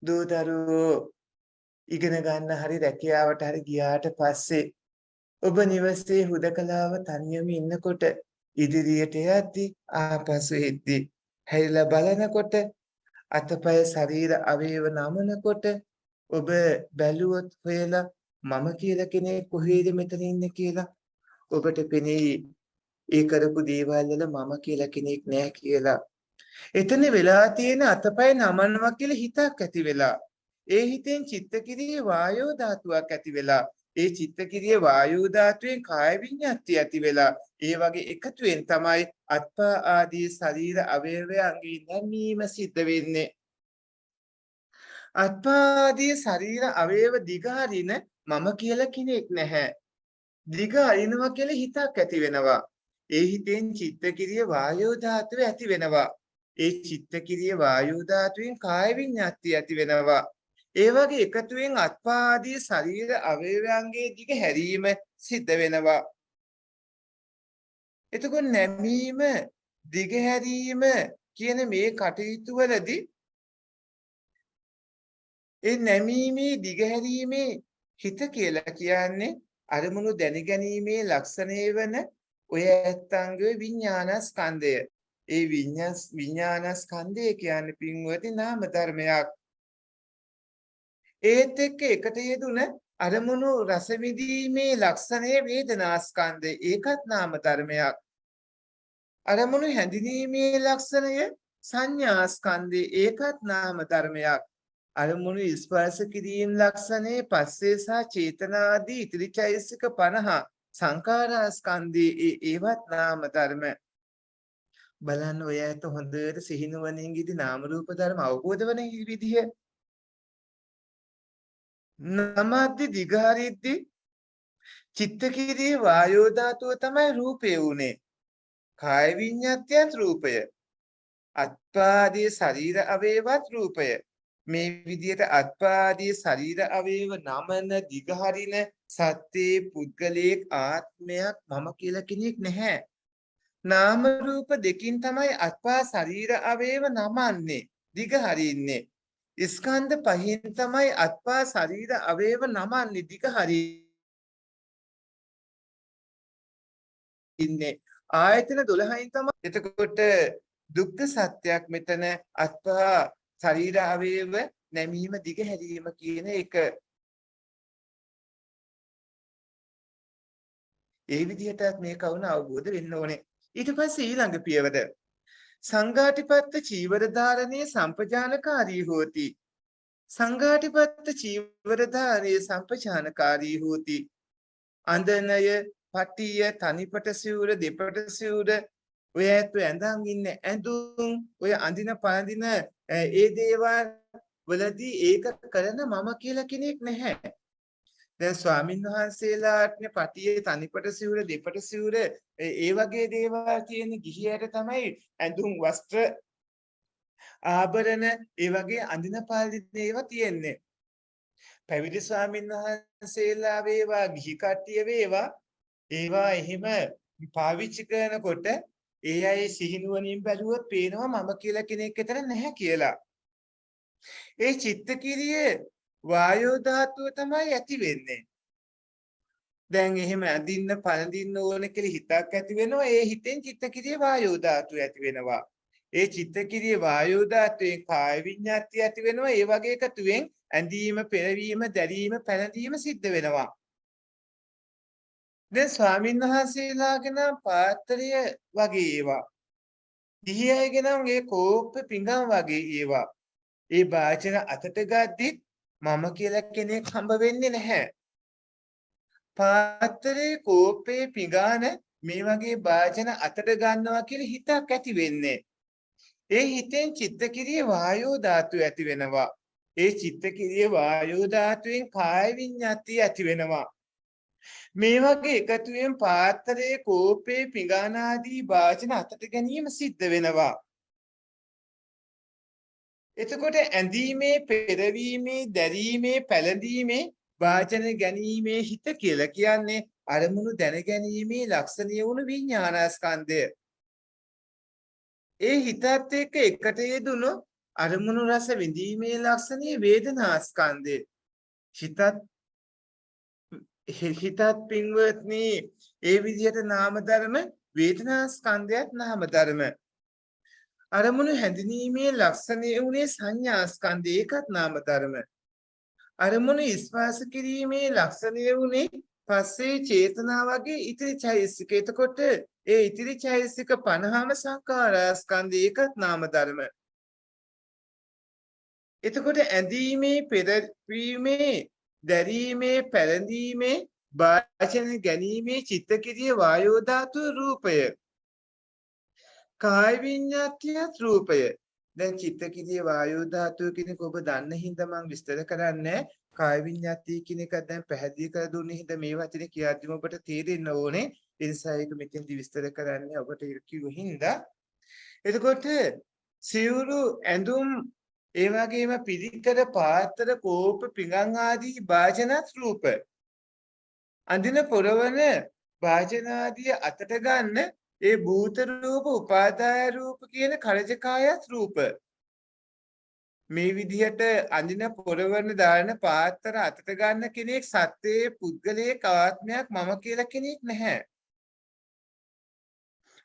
දූ දරුවෝ ඉගෙන ගන්න හරි රැකියාවට හරි ගියාට පස්සේ ඔබ නිවසේ හුදකලාව තනියම ඉන්නකොට ඉදිරියට යද්දී ආපසු එද්දී හැරිලා බලනකොට අතපය ශරීර අවයව නමනකොට ඔබ බැලුවොත් හොයලා මම කියලා කෙනෙක් කොහේද මෙතන ඉන්නේ කියලා ඔබට පෙනෙයි ඒ කරපු දේවල් වල මම කියලා කෙනෙක් නැහැ කියලා. එතන වෙලා තියෙන අතපය නමනවා කියලා හිතක් ඇති වෙලා ඒ හිතෙන් චිත්තකිරියේ වායෝ ධාතුවක් ඇති වෙලා ඒ චිත්තකිරියේ වායෝ ධාතුවෙන් කාය විඤ්ඤාතිය ඇති වෙලා ඒ වගේ එකතුවෙන් තමයි අත්පා ආදී ශරීර අවයවයන්ගේ නැමීම සිද්ධ වෙන්නේ. අත්පා ආදී ශරීර අවයව දිගහරින මම කියලා කෙනෙක් නැහැ. දිග අරිනවා කියලා හිතක් ඇති වෙනවා. ඒ හිතෙන් චිත්තකිරිය වායෝ ධාතුව ඇති වෙනවා. ඒ චිත්තකිරිය වායෝ ධාතුවෙන් කාය විඤ්ඤාතිය ඇති වෙනවා. ඒ වගේ එකතුවෙන් අත්පා ආදී ශරීර අවයවයන්ගේ දිග හැරීම සිද්ධ වෙනවා. එතකොට නැමීම දිග හැරීම කියන මේ කටයුතු වලදී ඒ නැමීමේ දිග හැරීමේ හිත කියලා කියන්නේ අරමුණු දැනගැනීමේ ලක්ෂණය වන ඔය ඇත්තංගයේ විඥානස්කන්ධය. ඒ විඥානස්කන්ධය කියන්නේ පින්වති නාම ධර්මයක්. ඒත් එක්ක එකට යෙදුන අරමුණු රස විඳීමේ ලක්ෂණය වේදනාස්කන්ධය. ඒකත් නාම ධර්මයක්. අරමුණු හැඳිනීමේ ලක්ෂණය සංඥාස්කන්ධය. ඒකත් නාම ධර්මයක්. අරමුණු ස්පර්ශ කිරීම ලක්ෂණේ පස්සේ සහ චේතනාදී ඉතිරි චෛතසික 50 සංඛාරස්කන්ධේ ඒවත් නාම ධර්ම. බලන්න ඔය ඇත හොඳට සිහිනුවණින් ඉදි නාම රූප ධර්ම අවබෝධ වන විදිහ. නමද්දි දිගහරිද්දි චිත්තකිරියේ වායෝ ධාතුව තමයි රූපේ උනේ. කාය විඤ්ඤාත්‍යත් රූපය. අත්පාදී ශරීර අවේවත් රූපය. මේ විදිහට අත්පාදී ශරීර අවයව නමන දිගහරින සත්‍යයේ පුද්ගලයෙක් ආත්මයක් මම කියලා කෙනෙක් නැහැ. නාම රූප දෙකින් තමයි අත්පා ශරීර අවයව නමන්නේ දිගහරින්නේ. ස්කන්ධ පහින් තමයි අත්පා ශරීර අවයව නමන්නේ දිගහරින්නේ. ආයතන 12න් තමයි. එතකොට දුක්ඛ සත්‍යයක් මෙතන අත්පා ශරීර අවයව නැමීම දිග හැරීම කියන එක. ඒ විදිහටත් මේ කවුන අවබෝධ වෙන්න ඕනේ. ඊට පස්සේ ඊළඟ පියවර සංඝාටිපත්ත චීවර ධාරණේ සම්පජානකාරී හෝති. සංඝාටිපත්ත චීවර ධාරේ සම්පජානකාරී හෝති. අන්දනය පටිය තනිපට සිවුර දෙපට සිවුර ඔය ඇත්ත ඇඳන් ඉන්න ඇඳුම් ඔය අඳින පළඳින ඒ දේවල් වලදී ඒක කරන මම කියලා කෙනෙක් නැහැ. දැන් ස්වාමින් වහන්සේලාට පටියේ තනිපට සිවුර දෙපට සිවුර ඒ වගේ දේවල් තියෙන ගිහියට තමයි ඇඳුම් වස්ත්‍ර ආභරණ ඒ වගේ අඳින පළඳින ඒවා තියෙන්නේ. පැවිදි ස්වාමින් වහන්සේලා වේවා ගිහි කට්ටිය වේවා ඒවා එහෙම පාවිච්චි කරනකොට ඒ අය සිහිනුවණින් බැලුවොත් පේනවා මම කියලා කෙනෙක් එතන නැහැ කියලා. ඒ චිත්තකිරියේ වායෝ ධාතුව තමයි ඇති වෙන්නේ. දැන් එහෙම අඳින්න පළඳින්න ඕන කියලා හිතක් ඇති වෙනවා. ඒ හිතෙන් චිත්තකිරියේ වායෝ ධාතුව ඇති වෙනවා. ඒ චිත්තකිරියේ වායෝ ධාතුවෙන් කාය විඤ්ඤාතිය ඇති වෙනවා. ඒ වගේ එකතුවෙන් ඇඳීම, පෙරවීම, දැරීම, පැළඳීම සිද්ධ වෙනවා. දැන් ස්වාමීන් වහන්සේලාගෙන පාත්‍රය වගේ ඒවා. ගිහියගෙන ඒ කෝප්ප පිඟන් වගේ ඒවා. ඒ වාචන අතට ගද්දිත් මම කියලා කෙනෙක් හම්බ වෙන්නේ නැහැ. පාත්‍රයේ කෝප්පේ පිඟාන මේ වගේ වාචන අතට ගන්නවා කියලා හිතක් ඇති වෙන්නේ. ඒ හිතෙන් චිත්තකිරියේ වායෝ ධාතුව ඇති වෙනවා. ඒ චිත්තකිරියේ වායෝ ධාතුවෙන් කාය විඤ්ඤාතිය ඇති වෙනවා. මේ වගේ එකතුවෙන් පාත්‍රයේ කෝපේ පිඟාන ආදී වාචන අතට ගැනීම සිද්ධ වෙනවා. එතකොට ඇඳීමේ, පෙරවීමේ, දැරීමේ, පැළඳීමේ, වාචන ගැනීමේ හිත කියලා කියන්නේ අරමුණු දැනගැනීමේ ලක්ෂණීය වුණු විඥානස්කන්ධය. ඒ හිතත් එක්ක එකට යෙදුණු අරමුණු රස විඳීමේ ලක්ෂණීය වේදනාස්කන්ධය. හිතත් පින්වත්නි ඒ විදිහට නාම ධර්ම වේදනා ස්කන්ධයත් නාම ධර්ම අරමුණු හැඳිනීමේ ලක්ෂණය උනේ සංඥා ස්කන්ධය ඒකත් නාම ධර්ම අරමුණු ස්පර්ශ කිරීමේ ලක්ෂණය උනේ පස්සේ චේතනා වගේ ඉතිරි චෛතසික. එතකොට ඒ ඉතිරි චෛතසික 50ම සංඛාර ස්කන්ධය ඒකත් නාම ධර්ම. එතකොට ඇඳීමේ පෙරවීමේ දැරීමේ පැළඳීමේ වාචන ගැනීමේ චිත්තකිරිය වායෝ ධාතු රූපය කාය විඤ්ඤාතියත් රූපය. දැන් චිත්තකිරිය වායෝ ධාතුව කෙනෙක් ඔබ දන්න හින්දා මම විස්තර කරන්නේ කාය විඤ්ඤාතිය කියන එක දැන් පැහැදිලි කර දුන්නේ හින්දා මේ වචනේ කියද්දිම ඔබට තේරෙන්න ඕනේ. ඒ නිසා ඒක මෙතෙන්දි විස්තර කරන්නේ ඔබට කිව්ව හින්දා. එතකොට සිවුරු ඇඳුම් ඒ වගේම පිළිකර පාත්‍ර කෝප පිඟන් ආදී වාජනත් රූප අඳින පොරවන වාජන ආදී අතට ගන්න ඒ භූත රූප උපාදාය රූප කියන කලජකායත් රූප මේ විදිහට අඳින පොරවන දාන පාත්‍ර අතට ගන්න කෙනෙක් සත්‍යයේ පුද්ගලයේ ආත්මයක් මම කියලා කෙනෙක් නැහැ.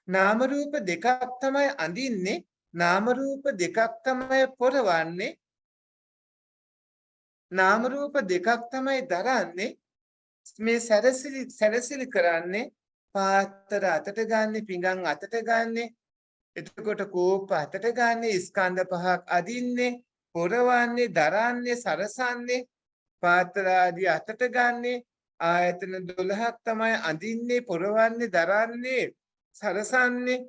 නාම රූප දෙකක් තමයි අඳින්නේ. නාම රූප දෙකක් තමයි පොරවන්නේ. නාම රූප දෙකක් තමයි දරන්නේ. මේ සැරසිලි කරන්නේ පාත්‍ර අතට ගන්න, පිඟන් අතට ගන්න. එතකොට කෝප අතට ගන්න, ස්කන්ධ පහක් අදින්නේ, පොරවන්නේ, දරන්නේ, සරසන්නේ, පාත්‍ර ආදී අතට ගන්න. ආයතන 12ක් තමයි අදින්නේ, පොරවන්නේ, දරන්නේ, සරසන්නේ.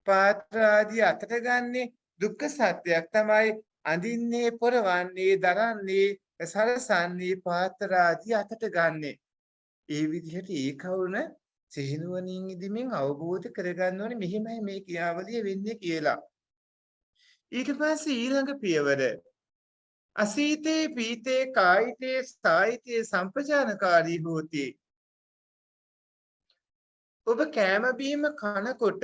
පාත්‍ර ආදී අතට ගන්නේ දුක්ඛ සත්‍යයක් තමයි අඳින්නේ පොරවන්නේ දරන්නේ සරසන්නේ පාත්‍ර ආදී අතට ගන්නෙ. ඒ විදිහට ඒ කවුන සිහිනුවණින් ඉදීමෙන් අවබෝධ කරගන්න ඕනේ මෙහිමයි මේ ක්‍රියාවලිය වෙන්නේ කියලා. ඊට පස්සේ ඊළඟ පියවර අසීතේ පීතේ කායිතේ සායිතේ සම්පජානකාරී හෝති. ඔබ කෑම බීම කනකොට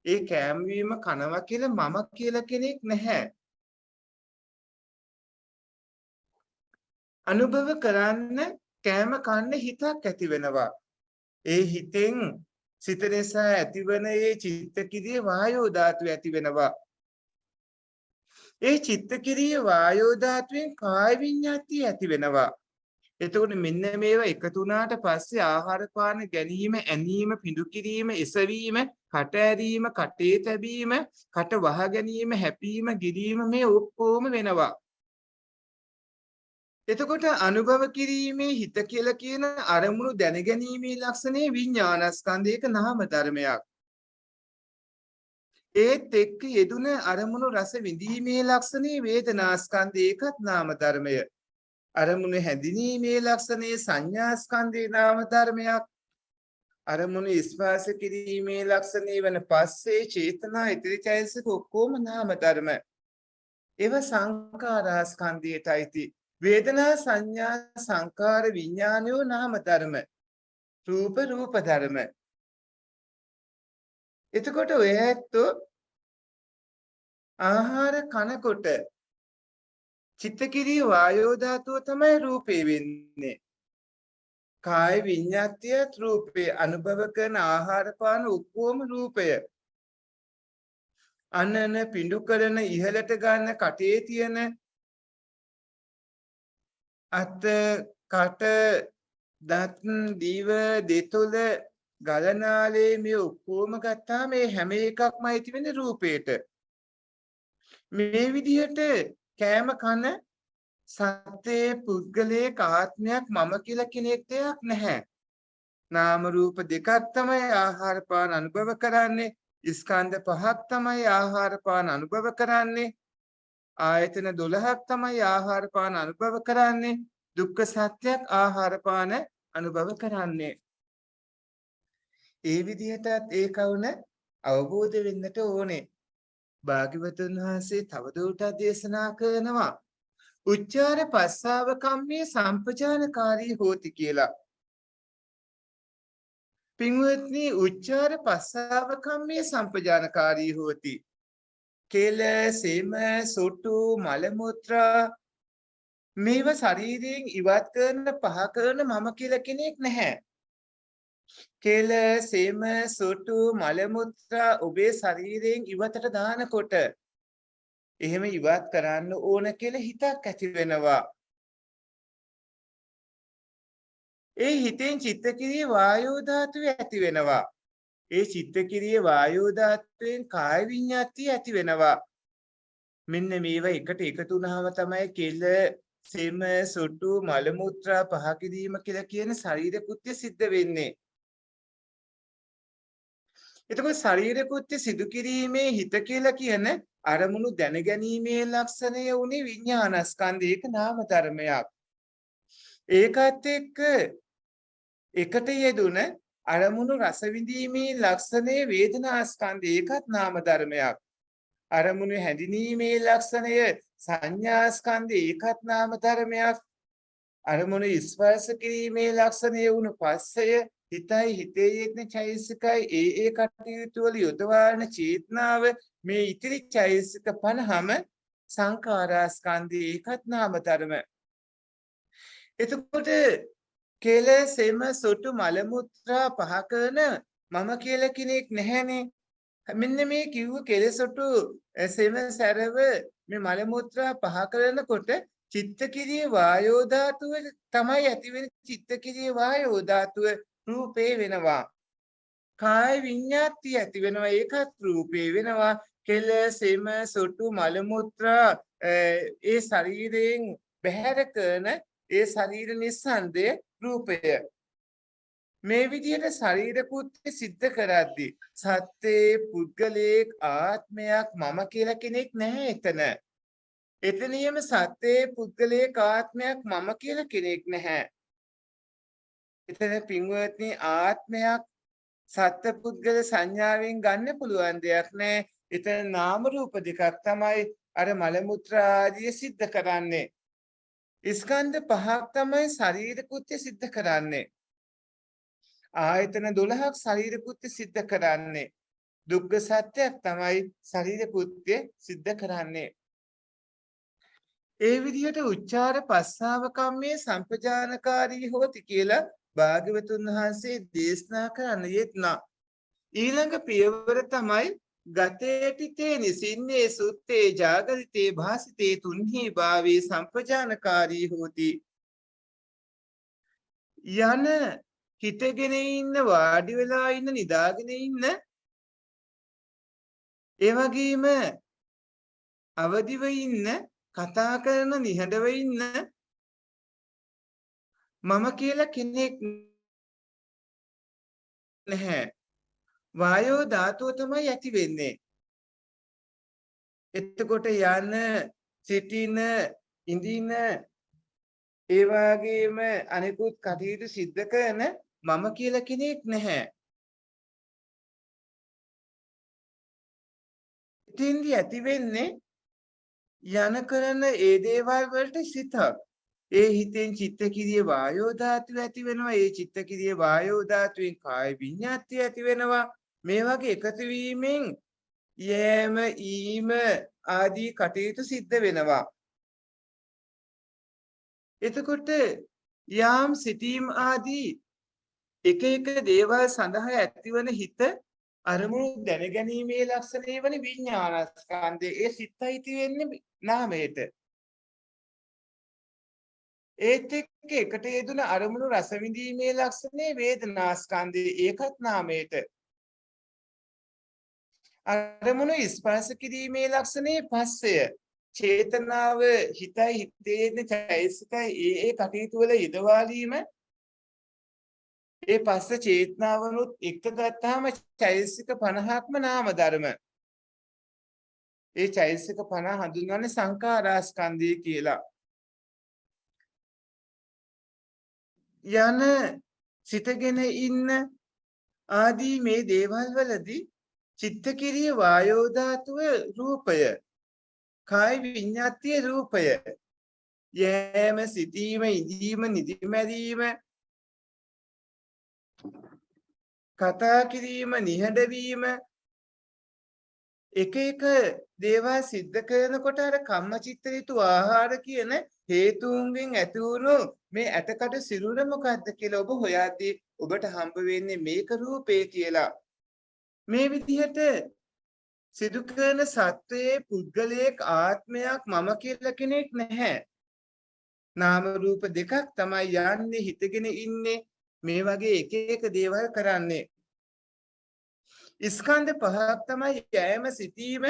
ඒ කෑම බීම කනවා කියලා මම කියලා කෙනෙක් නැහැ. අනුභව කරන්න කෑම කන්න හිතක් ඇති වෙනවා. ඒ හිතෙන් සිත නිසා ඇතිවන ඒ චිත්තකිරිය වායෝ ධාතුව ඇති වෙනවා. ඒ චිත්තකිරිය වායෝ ධාතුවෙන් කාය විඤ්ඤාතිය ඇති වෙනවා. එතකොට මෙන්න මේවා එකතු වුණාට පස්සේ ආහාර පාන ගැනීම, ඇනීම, පිඬු කිරීම, එසවීම, කට ඇරීම, කටේ තැබීම, කට වහ ගැනීම, හැපීම, ගිරීම මේ ඔක්කොම වෙනවා. එතකොට අනුභව කිරීමේ හිත කියලා කියන අරමුණු දැනගැනීමේ ලක්ෂණේ විඥානස්කන්ධයක නාම ධර්මයක්. ඒත් එක්ක යෙදුන අරමුණු රස විඳීමේ ලක්ෂණේ වේදනාස්කන්ධයකත් නාම ධර්මය. අරමුණු හැඳිනීමේ ලක්ෂණේ සංඥාස්කන්ධේ නාම ධර්මයක්. අරමුණු ස්පර්ශ කිරීමේ ලක්ෂණේ වන පස්සේ චේතනා ඉතිරි චෛතසික ඔක්කොම නාම ධර්ම. ඒව සංඛාරස්කන්ධයටයි. වේදනා සංඥා සංකාර විඥානයෝ නාම ධර්ම. රූප රූප ධර්ම. එතකොට ඔය ඇත්තෝ ආහාර කනකොට චිත්තකිරිය වායෝ ධාතුව තමයි රූපේ වෙන්නේ. කාය විඤ්ඤාතියත් රූපේ අනුභව කරන ආහාර පාන ඔක්කොම රූපය. අනන පිඬු කරන ඉහළට ගන්න කටේ තියෙන අත කට දත් දිව දෙතොල ගලනාලේ මේ ඔක්කොම ගත්තා මේ හැම එකක්ම ඇති වෙන්නේ රූපේට. මේ විදිහට කෑම කන සත්‍යයේ පුද්ගලයේ ආත්මයක් මම කියලා කෙනෙක් දෙයක් නැහැ. නාම රූප දෙකක් තමයි ආහාර පාන අනුභව කරන්නේ. ස්කන්ධ පහක් තමයි ආහාර පාන අනුභව කරන්නේ. ආයතන 12ක් තමයි ආහාර පාන අනුභව කරන්නේ. දුක්ඛ සත්‍යයක් ආහාර පාන අනුභව කරන්නේ. ඒ විදිහටත් ඒ කවුන අවබෝධ වෙන්නට ඕනේ. භාග්‍යවතුන් වහන්සේ තවදුරටත් දේශනා කරනවා උච්චාර පස්සාව කම්මේ සම්පජානකාරී හෝති කියලා. පින්වත්නි උච්චාර පස්සාව කම්මේ සම්පජානකාරී හෝති. කෙල සෙම සොටු මල මුත්‍රා මේව ශරීරයෙන් ඉවත් කරන පහ කරන මම කියලා කෙනෙක් නැහැ. කෙල, සෙම, සොටු, මල මුත්‍රා ඔබේ ශරීරයෙන් ඉවතට දානකොට එහෙම ඉවත් කරන්න ඕන කියලා හිතක් ඇති වෙනවා. ඒ හිතෙන් චිත්තකිරිය වායෝ ධාතුවේ ඇති වෙනවා. ඒ චිත්තකිරිය වායෝ ධාතුවෙන් කාය විඤ්ඤාතිය ඇති වෙනවා. මෙන්න මේවා එකට එකතු වුනහම තමයි කෙල, සෙම, සොටු, මල මුත්‍රා පහ කිරීම කියලා කියන ශරීර කෘත්‍ය සිද්ධ වෙන්නේ. එතකොට ශරීර කෘත්‍ය සිදු කිරීමේ හිත කියලා කියන අරමුණු දැනගැනීමේ ලක්ෂණය උනේ විඥානස්කන්ධ. ඒක නාම ධර්මයක්. ඒකත් එක්ක එකට යෙදුන අරමුණු රස විඳීමේ ලක්ෂණය වේදනාස්කන්ධ. ඒකත් නාම ධර්මයක්. අරමුණු හැඳිනීමේ ලක්ෂණය සංඥාස්කන්ධ. ඒකත් නාම ධර්මයක්. අරමුණු ස්පර්ශ කිරීමේ ලක්ෂණය වුණු පස්සය හිතයි හිතේ යෙදෙන චෛතසිකයි ඒ කටයුතු වල යොදවන චේතනාව මේ ඉතිරි චෛතසික 50ම සංඛාරාස්කන්ධය. ඒකත් නාම ධර්ම. එතකොට කෙල, සෙම, සොටු, මල මුත්‍රා පහ කරන මම කියලා කෙනෙක් නැහැනේ. මෙන්න මේ කිව්ව කෙලසොටු සෙම සැරව මේ මල මුත්‍රා පහ කරනකොට චිත්තකිරිය වායෝ ධාතුව තමයි ඇති වෙන. චිත්තකිරිය වායෝ ධාතුව රූපේ වෙනවා. කාය විඤ්ඤාතිය ඇති වෙනවා. ඒකත් රූපේ වෙනවා. කෙල, සෙම, සොටු, මල මුත්‍රා ඒ ශරීරයෙන් බැහැර කරන ඒ ශරීර නිස්සන්දේ රූපය. මේ විදිහට ශරීර කෘත්‍ය සිද්ධ කරද්දී සත්‍යේ පුද්ගලයෙක් ආත්මයක් මම කියලා කෙනෙක් නැහැ එතන. එතනියම සත්‍යේ පුද්ගලයෙක් ආත්මයක් මම කියලා කෙනෙක් නැහැ. එතන පින්වත්නි ආත්මයක් සත්ත්ව පුද්ගල සංඥාවෙන් ගන්න පුළුවන් දෙයක් නෑ. එතන නාම රූප දෙකක් තමයි අර මල මුත්‍රා ආදිය සිද්ධ කරන්නේ. ස්කන්ධ පහක් තමයි ශරීර කෘත්‍ය සිද්ධ කරන්නේ. ආයතන 12ක් ශරීර කෘත්‍ය සිද්ධ කරන්නේ. දුක්ඛ සත්‍යයක් තමයි ශරීර කෘත්‍ය සිද්ධ කරන්නේ. ඒ විදිහට උච්චාර පස්සාව කම්මේ සම්පජානකාරී හොති කියලා භාග්‍යවතුන් වහන්සේ දේශනා කරන්න යෙත්නා. ඊළඟ පියවර තමයි ගතේටිතේ නිසින්නේ සුත්තේ ජාගරිතේ භාසිතේ තුන්හි භාවේ සම්පජානකාරී හොති. යන හිතගෙන ඉන්න, වාඩි වෙලා ඉන්න, නිදාගෙන ඉන්න, ඒ වගේම අවදිව ඉන්න, කතා කරන, නිහඬව ඉන්න මම කියලා කෙනෙක් නැහැ. වායෝ ධාතුව තමයි ඇති වෙන්නේ. එතකොට යන, සිටින, ඉඳින ඒ වගේම අනිකුත් කටයුතු සිද්ධ කරන මම කියලා කෙනෙක් නැහැ. ඉතින්දි ඇති වෙන්නේ යන කරන ඒ දේවල් වලට සිතක්. ඒ හිතෙන් චිත්තකිරිය වායෝ ධාතුව ඇති වෙනවා. ඒ චිත්තකිරිය වායෝ ධාතුවෙන් කාය විඤ්ඤාතිය ඇති වෙනවා. මේ වගේ එකතු වීමෙන් යෑම, ඊම ආදී කටයුතු සිද්ධ වෙනවා. එතකොට යාම් සිටීම් ආදී එක එක දේවල් සඳහා ඇතිවන හිත අරමුණු දැනගැනීමේ ලක්ෂණය වන විඥානස්කන්ධය. ඒ සිතයි තියෙන්නේ නාමයට. ඒත් එක්ක එකට යෙදුන අරමුණු රස විඳීමේ ලක්ෂණය වේදනාස්කන්ධය. ඒකත් නාමයට. අරමුණු ස්පර්ශ කිරීමේ ලක්ෂණය පස්සය. චේතනාව හිතයි හිතේ ඉන්න චෛතසිකයි ඒ කටයුතු වල යෙදවාලීම. ඒ පස්ස චේතනාවනුත් එක්ක ගත්තාම චෛතසික 50ක්ම නාම ධර්ම. ඒ චෛතසික 50 හඳුන්වන්නේ සංඛාරාස්කන්ධය කියලා. යන, සිතගෙන ඉන්න ආදී මේ දේවල් වලදී චිත්තකිරිය වායෝ ධාතුව රූපය, කාය විඤ්ඤාතිය රූපය, යෑම, සිටීම, ඉඳීම, නිදිමැරීම, කතා කිරීම, නිහඬ වීම, එක එක දේවල් සිද්ධ කරනකොට අර කම්මචිත්ත ඍතු ආහාර කියන හේතුන්ගෙන් ඇති වුණු මේ ඇටකට සිරුර මොකද්ද කියලා ඔබ හොයද්දී ඔබට හම්බ වෙන්නේ මේක රූපේ කියලා. මේ විදිහට සිදු කරන සත්වයේ පුද්ගලයෙක් ආත්මයක් මම කියලා කෙනෙක් නැහැ. නාම රූප දෙකක් තමයි යන්නේ හිතගෙන ඉන්නේ මේ වගේ එක එක දේවල් කරන්නේ. ස්කන්ධ පහක් තමයි යෑම සිටීම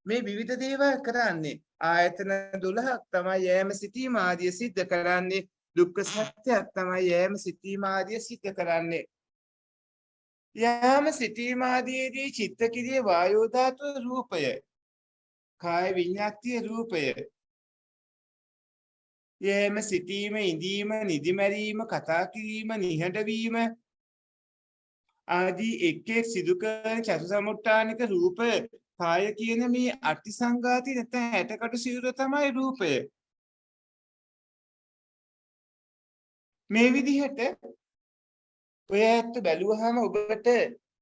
මේ විවිධ දේවල් කරන්නේ. ආයතන 12ක් තමයි යෑම සිටීම ආදිය සිද්ධ කරන්නේ. දුක්ඛ සත්‍යයක් තමයි යෑම සිටීම ආදිය සිද්ධ කරන්නේ. යාම සිටීම ආදීදී චිත්ත කිරිය වායෝ ධාතු රූපය, කාය විඤ්ඤාතිය රූපය, යෑම සිටීම ඉඳීම නිදිමැරීම කතා කිරීම නිහඬ වීම ආදී එක් එක් සිදු කරන චතුසමුට්ඨානික රූප කාය කියන මේ අටි සංඝාති නැත්නම් ඇටකටු සිවුර තමයි රූපය. මේ විදිහට ඔය ඇත්ත බැලුවහම ඔබට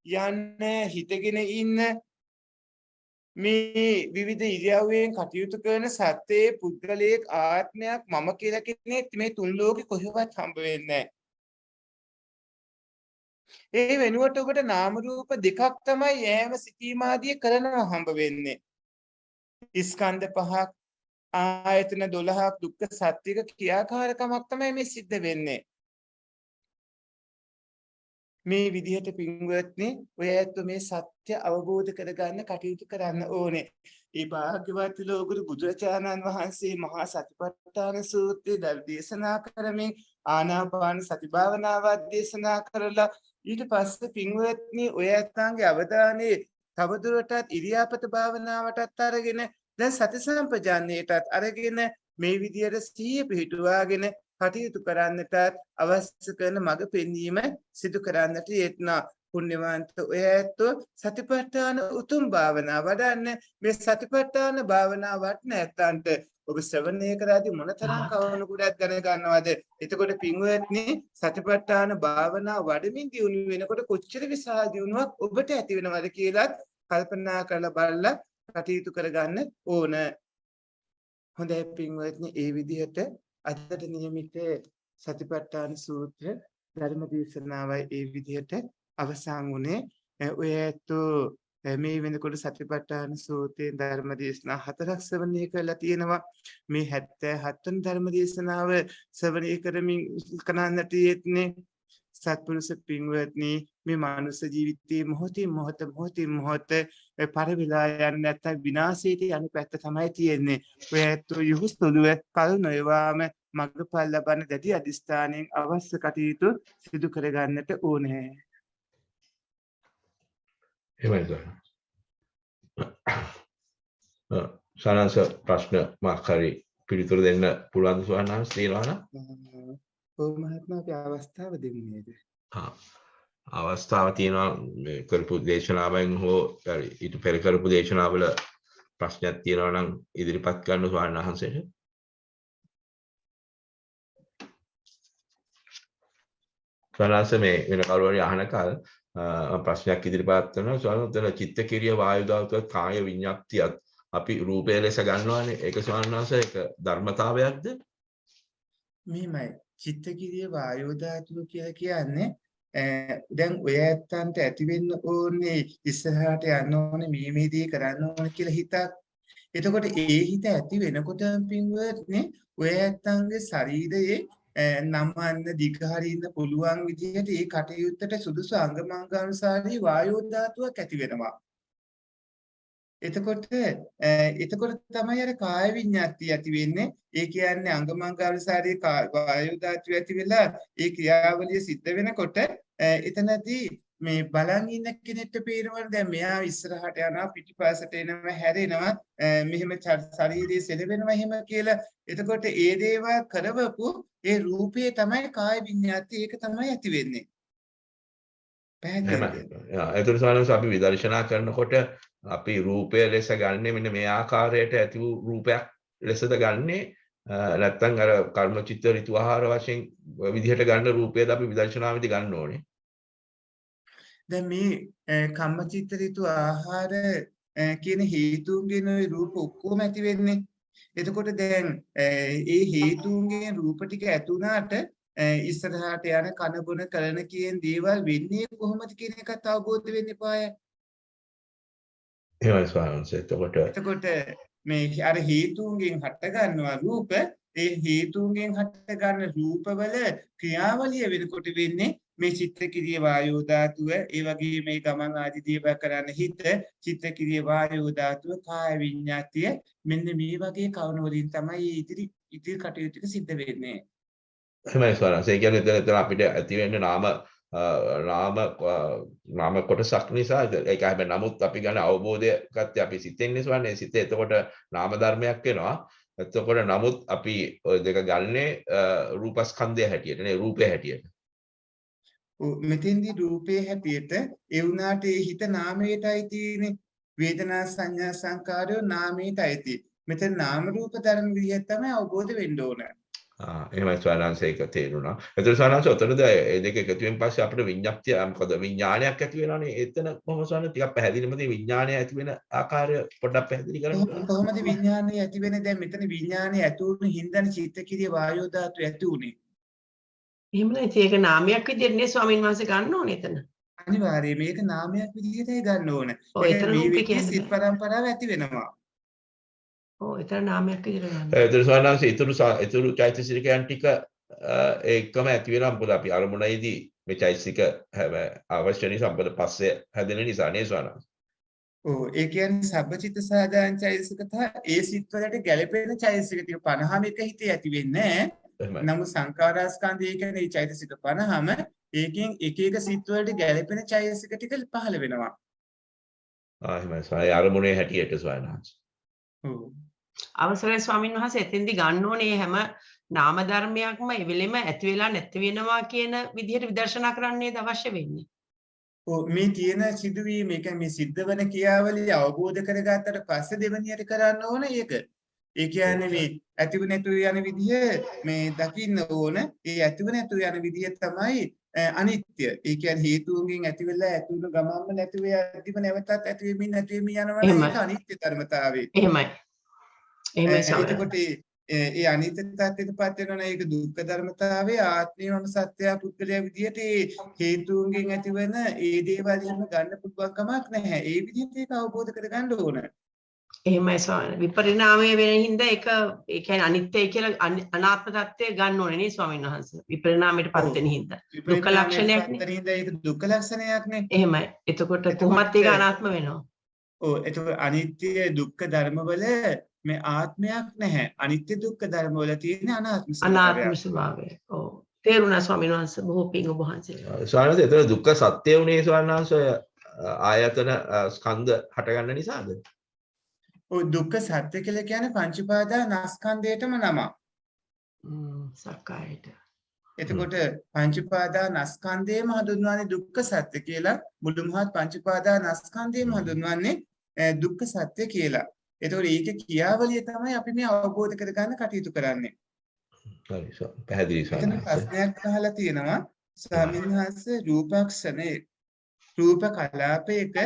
යන්න හිතගෙන ඉන්න මේ විවිධ ඉරියව්වෙන් කටයුතු කරන සත්‍යයේ පුද්ගලයෙක් ආත්මයක් මම කියලා කෙනෙක් මේ තුන් ලෝකේ කොහෙවත් හම්බ වෙන්නේ නැහැ. ඒ වෙනුවට ඔබට නාම රූප දෙකක් තමයි යෑම සිටීම ආදී කරනවා හම්බ වෙන්නේ. ස්කන්ධ පහක් ආයතන 12ක් දුක්ඛ සත්‍යක ක්‍රියාකාරකමක් තමයි මේ සිද්ධ වෙන්නේ. මේ විදිහට පින්වත්නි ඔය ඇත්ත මේ සත්‍ය අවබෝධ කරගන්න කටයුතු කරන්න ඕනේ. ඒ භාග්‍යවත් ලෝකුරු බුදුරජාණන් වහන්සේ මහා සතිපට්ඨාන සූත්‍රය දේශනා කරමින් ආනාපාන සති භාවනාවක් දේශනා කරලා ඊට පස්සේ පින්වත්නි ඔය ඇත්තන්ගේ අවධානය තවදුරටත් ඉරියාපත භාවනාවටත් අරගෙන දැන් සති සම්පජාන්නයටත් අරගෙන මේ විදියට සිහිය පිහිටුවාගෙන කටයුතු කරන්නටත් අවශ්‍ය කරන මඟ පෙන්වීම සිදු කරන්නට යෙත්නා පුණ්‍යවන්ත ඔය ඇත්තෝ සතිපට්ඨාන උතුම් භාවනා වඩන්න මේ සතිපට්ඨාන භාවනා වඩන ඇත්තන්ට ඔබ ශ්‍රවණය කරද්දී මොනතරම් කවුණු කුඩක් දැනගන්නවද? එතකොට පින්වත්නි සතිපට්ඨාන භාවනා වඩමින් දියුණු වෙනකොට කොච්චර විශාල දියුණුවක් ඔබට ඇති වෙනවද කියලාත් කල්පනා කරලා බලලා කටයුතු කරගන්න ඕන. හොඳයි පින්වත්නි ඒ විදිහට අදට නියමිත සතිපට්ඨාන සූත්‍ර ධර්ම දේශනාවයි ඒ විදිහට අවසන් වුණේ. ඔය ඇත්තෝ මේ වෙනකොට සතිපට්ඨාන සූත්‍රයේ ධර්ම දේශනා 4ක් ශ්‍රවණය කරලා තියෙනවා. මේ 77 වෙනි ධර්ම දේශනාව ශ්‍රවණය කරමින් කනන්නට යෙත්නේ. සත්පුරුෂ පින්වත්නි මේ මානව ජීවිතයේ මොහොතින් මොහොත පරිවිලා යන්නේ නැත්නම් විනාශයට යන පැත්ත තමයි තියෙන්නේ. ඔය ඇත්තෝ යහුස්තුලුව කල් නොයවාම මඟපල් ලබන දැඩි අධිෂ්ඨානයෙන් අවශ්‍ය කටයුතු සිදු කරගන්නට ඕනේ. එහෙමයි. සානංශ ප්‍රශ්න මාක් හරි පිළිතුරු දෙන්න පුළුවන් සුවන්හස් තියෙනවා නම් ඔව් මහත්මයා අපි අවස්ථාව දෙමු නේද? අවස්ථාව තියෙනවා කරපු දේශනාවෙන් හෝ ඊට පෙර කරපු දේශනාවල ප්‍රශ්නයක් තියෙනවා නම් ඉදිරිපත් කරන්න සුවන්හන්සේට. සානංශ මේ වෙන කවුරු හරි අහන කාල ප්‍රශ්නයක් ඉදිරිපත් කරනවා. ස්වාමීන් චිත්ත කිරිය වායු ධාතුවත් කාය විඤ්ඤාප්තියත් අපි රූපය ලෙස ගන්නවානේ. ඒක ස්වාමීන් වහන්සේ ඒක ධර්මතාවයක්ද? මෙහිමයි චිත්ත කිරිය වායෝ ධාතුව කියලා කියන්නේ දැන් ඔය ඇත්තන්ට ඇති වෙන්න ඕනේ ඉස්සරහට යන්න ඕනේ මේ දේ කරන්න ඕනේ කියලා හිතක්. එතකොට ඒ හිත ඇති වෙනකොට පින්වත්නි ඔය ඇත්තන්ගේ ශරීරයේ නමන්න දිග හරින්න පුළුවන් විදිහට ඒ කටයුත්තට සුදුසු අංගමංගානුසාරී වායෝ ධාතුවක් ඇති වෙනවා. එතකොට තමයි අර කාය විඤ්ඤාතිය ඇති වෙන්නේ. ඒ කියන්නේ අංගමංගානුසාරී වායෝ ධාතුව ඇති වෙලා ඒ ක්‍රියාවලිය සිද්ධ වෙනකොට එතනදී මේ බලන් ඉන්න කෙනෙක්ට පේනවා දැන් මෙයා ඉස්සරහට යනවා පිටිපස්සට එනවා හැරෙනවා මෙහෙම ශරීරයේ සෙලවෙනවා එහෙම කියලා. එතකොට ඒ දේවල් කරවපු ඒ රූපේ තමයි කාය විඤ්ඤාතිය. ඒක තමයි ඇති වෙන්නේ. පැහැදිලිද? ඒතර සානංශ අපි විදර්ශනා කරනකොට අපි රූපය ලෙස ගන්නෙ මෙන්න මේ ආකාරයට ඇති වූ රූපයක් ලෙසද ගන්නෙ නැත්නම් අර කර්ම චිත්ත ඍතු ආහාර වශයෙන් විදිහට ගන්න රූපයද අපි විදර්ශනාවේදී ගන්න ඕනේ. දැන් මේ කම්ම චිත්ත ඍතු ආහාර කියන හේතුන්ගෙන් ওই රූප ඔක්කොම ඇති වෙන්නේ. එතකොට දැන් ඒ හේතුන්ගෙන් රූප ටික ඇතුණාට ඉස්සරහට යන කන බොන කරන කියන දේවල් වෙන්නේ කොහොමද කියන එකත් අවබෝධ වෙන්න එපාය. එහෙමයි ස්වාමීන් වහන්සේ. එතකොට මේ අර හේතුන්ගෙන් හට ගන්නවා රූප, ඒ හේතුන්ගෙන් හට ගන්න රූපවල ක්‍රියාවලිය වෙනකොට වෙන්නේ මේ චිත්තක්‍රිය වායෝ ධාතුව, ඒ වගේ මේ ගමන් ආදී දේවල් කරන්න හිත, චිත්තක්‍රිය වායෝ ධාතුව, කාය විඤ්ඤාතිය, මෙන්න මේ වගේ කවණ වලින් තමයි ඉදිරි කටයුතු ටික සිද්ධ වෙන්නේ. එහෙමයි ස්වාමීන් වහන්සේ. ඒ කියන්නේ එතන අපිට ඇති වෙන්නේ නාම කොටසක් නිසා ඒක හැබැයි නමුත් අපි ගන්න අවබෝධය ගත්තේ අපි සිතෙන්නේ ස්වාමීන් සිතේ එතකොට නාම ධර්මයක් වෙනවා. එතකොට නමුත් අපි ඔය දෙක ගන්නේ රූපස්කන්ධය හැටියට නේ රූපය හැටියට. මෙතෙන්දී රූපේ හැටියට ඒ වුණාට ඒ හිත නාමයටයි තියෙන්නේ. වේදනා සංඥා සංකාරය නාමයටයි තියෙන්නේ. මෙතන නාම රූප ධර්ම විදිහට තමයි අවබෝධ වෙන්න ඕන. එහෙමයි ස්වාමීන් වහන්සේ ඒක තේරුණා. ඒතර ස්වාමීන් වහන්සේ උතනද මේ දෙක එකතු වෙන පස්සේ අපිට විඤ්ඤාප්තිය මොකද විඥානයක් ඇති වෙනවානේ. එතන කොහොමද ස්වාමීන් ටිකක් පැහැදිලිමද විඥානය ඇති වෙන ආකාරය පොඩ්ඩක් පැහැදිලි කරන්න. කොහොමද විඥානය ඇති වෙන්නේ? දැන් මෙතන විඥානය ඇති වුණු හින්දානේ චිත්තක්‍රිය වායෝ ධාතු ඇති වුනේ. එහෙමයි. ඒක නාමයක් විදිහට නේ ස්වාමීන් වහන්සේ ගන්න ඕනේ එතන. අනිවාර්යයෙන් මේක නාමයක් විදිහටයි ගන්න ඕන. ඔය එතන රූපේ කියන්නේ සිත් පරම්පරාව ඇති වෙනවා. ඔව් එතන නාමයක් විදිහට ගන්න. ඒතර ස්වාමීන් වහන්සේ ඊතුරු චෛතසිකයන් ටික ඒකම ඇති වෙනවා මොකද අපි අරමුණේදී මේ චෛතසික අවශ්‍ය නිසා මොකද පස්සේ හැදෙන නිසා නේ ස්වාමීන් වහන්සේ. ඔව් ඒ කියන්නේ සබ්බචිත්ත සාධාරණ චෛතසික ඒ සිත් වලට ගැළපෙන චෛතසික ටික 50ම එක හිතේ ඇති වෙන්නේ නැහැ. නමුත් සංඛාරස්කන්ධය කියන්නේ චෛතසික 50ම ඒකෙන් එක එක සිත් වලට ගැළපෙන චෛතසික ටික පහළ වෙනවා. එහෙමයි ස්වාමී අරමුණේ හැටියට ස්වාමීන් වහන්සේ. ඔව්. අවසරයි ස්වාමීන් වහන්සේ එතෙන්දි ගන්න ඕනේ හැම නාම ධර්මයක්ම ඒ වෙලෙම ඇති වෙලා නැති වෙනවා කියන විදිහට විදර්ශනා කරන්නේද අවශ්‍ය වෙන්නේ. ඔව් මේ තියෙන සිදුවීම එක මේ සිද්ධ වෙන ක්‍රියාවලිය අවබෝධ කරගත්තට පස්සේ දෙවනියට කරන්න ඕන ඒක. ඒ කියන්නේ මේ ඇතිව නැතුව යන විදිය මේ දකින්න ඕන. ඒ ඇතිව නැතුව යන විදිය තමයි අනිත්‍ය. ඒ කියන්නේ හේතුන්ගෙන් ඇති වෙලා ඇති වුණු ගමන්ම නැති වෙද්දිම නැවතත් ඇති වෙමින් නැති වෙමින් යනවා නම් ඒක අනිත්‍ය ධර්මතාවය. එහෙමයි. එහෙමයි ස්වාමීන් එතකොට ඒ අනිත්‍ය tattweටපත් වෙනවා ඒක දුක්ඛ ධර්මතාවයේ ආත්මීයම සත්‍ය පුද්ගලයා විදිහට හේතුන්ගෙන් ඇතිවන ඒ දේවල් එහෙම ගන්න පුළුවන් කමක් නැහැ. ඒ විදිහට ඒක අවබෝධ කරගන්න ඕන. එහෙමයි ස්වාමීන් විපරිණාමය වෙන හින්දා ඒක ඒ කියන්නේ අනිත්‍යයි කියලා අනාත්ම tattwe ගන්න ඕනේ නේ ස්වාමීන් වහන්සේ. විපරිණාමයටපත් වෙන හින්දා. දුක්ඛ ලක්ෂණයක් නේ. ඒක දුක්ඛ ලක්ෂණයක් නේ. එහෙමයි. එතකොට කොහොමත් ඒක අනාත්ම වෙනවා. ඔව් එතකොට අනිත්‍ය දුක්ඛ ධර්මවල මේ ආත්මයක් නැහැ. අනිත්‍ය දුක්ඛ ධර්ම වල තියෙන අනාත්ම ස්වභාවය. ඔව්. තේරුණා ස්වාමීන් වහන්සේ බොහෝ පිං ඔබ වහන්සේ. ස්වාමීන් වහන්සේ එතන දුක්ඛ සත්‍ය උනේ ස්වාමීන් වහන්සේ ආයතන ස්කන්ධ හටගන්න නිසාද? ඔය දුක්ඛ සත්‍ය කියලා කියන්නේ පංච උපාදානස්කන්ධයටම නම. සක්කායට. එතකොට පංච උපාදානස්කන්ධයම හඳුන්වන්නේ දුක්ඛ සත්‍ය කියලා. මුළු මහත් පංච උපාදානස්කන්ධයම හඳුන්වන්නේ දුක්ඛ සත්‍ය කියලා. එතකොට ඒක ක්‍රියාවලිය තමයි අපි මේ අවබෝධ කරගන්න කටයුතු කරන්නේ. හරි පැහැදිලි ස්වාමීන් වහන්සේ. ප්‍රශ්නයක් අහලා තියෙනවා ස්වාමීන් වහන්සේ රූපක්ෂණේ රූප කලාපයක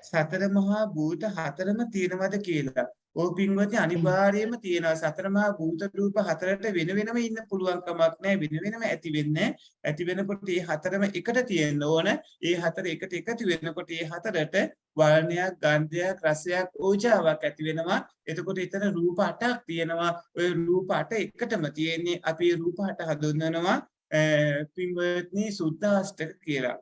සතර මහා භූත හතරම තියෙනවද කියලා. ඕ පින්වත්නි අනිවාර්යයෙන්ම තියෙනවා. සතර මහා භූත රූප හතරට වෙන වෙනම ඉන්න පුළුවන් කමක් නැහැ. වෙන වෙනම ඇති වෙන්නේ. ඇති වෙනකොට මේ හතරම එකට තියෙන්න ඕන. ඒ හතර එකට එකතු වෙනකොට මේ හතරට වර්ණයක්, ගන්ධයක්, රසයක්, ඕජාවක් ඇති වෙනවා. එතකොට එතන රූප 8ක් තියෙනවා. ওই රූප 8 එකටම තියෙන්නේ. අපි රූප 8 හඳුන්වනවා පින්වත්නි සුද්ධාෂ්ටක කියලා.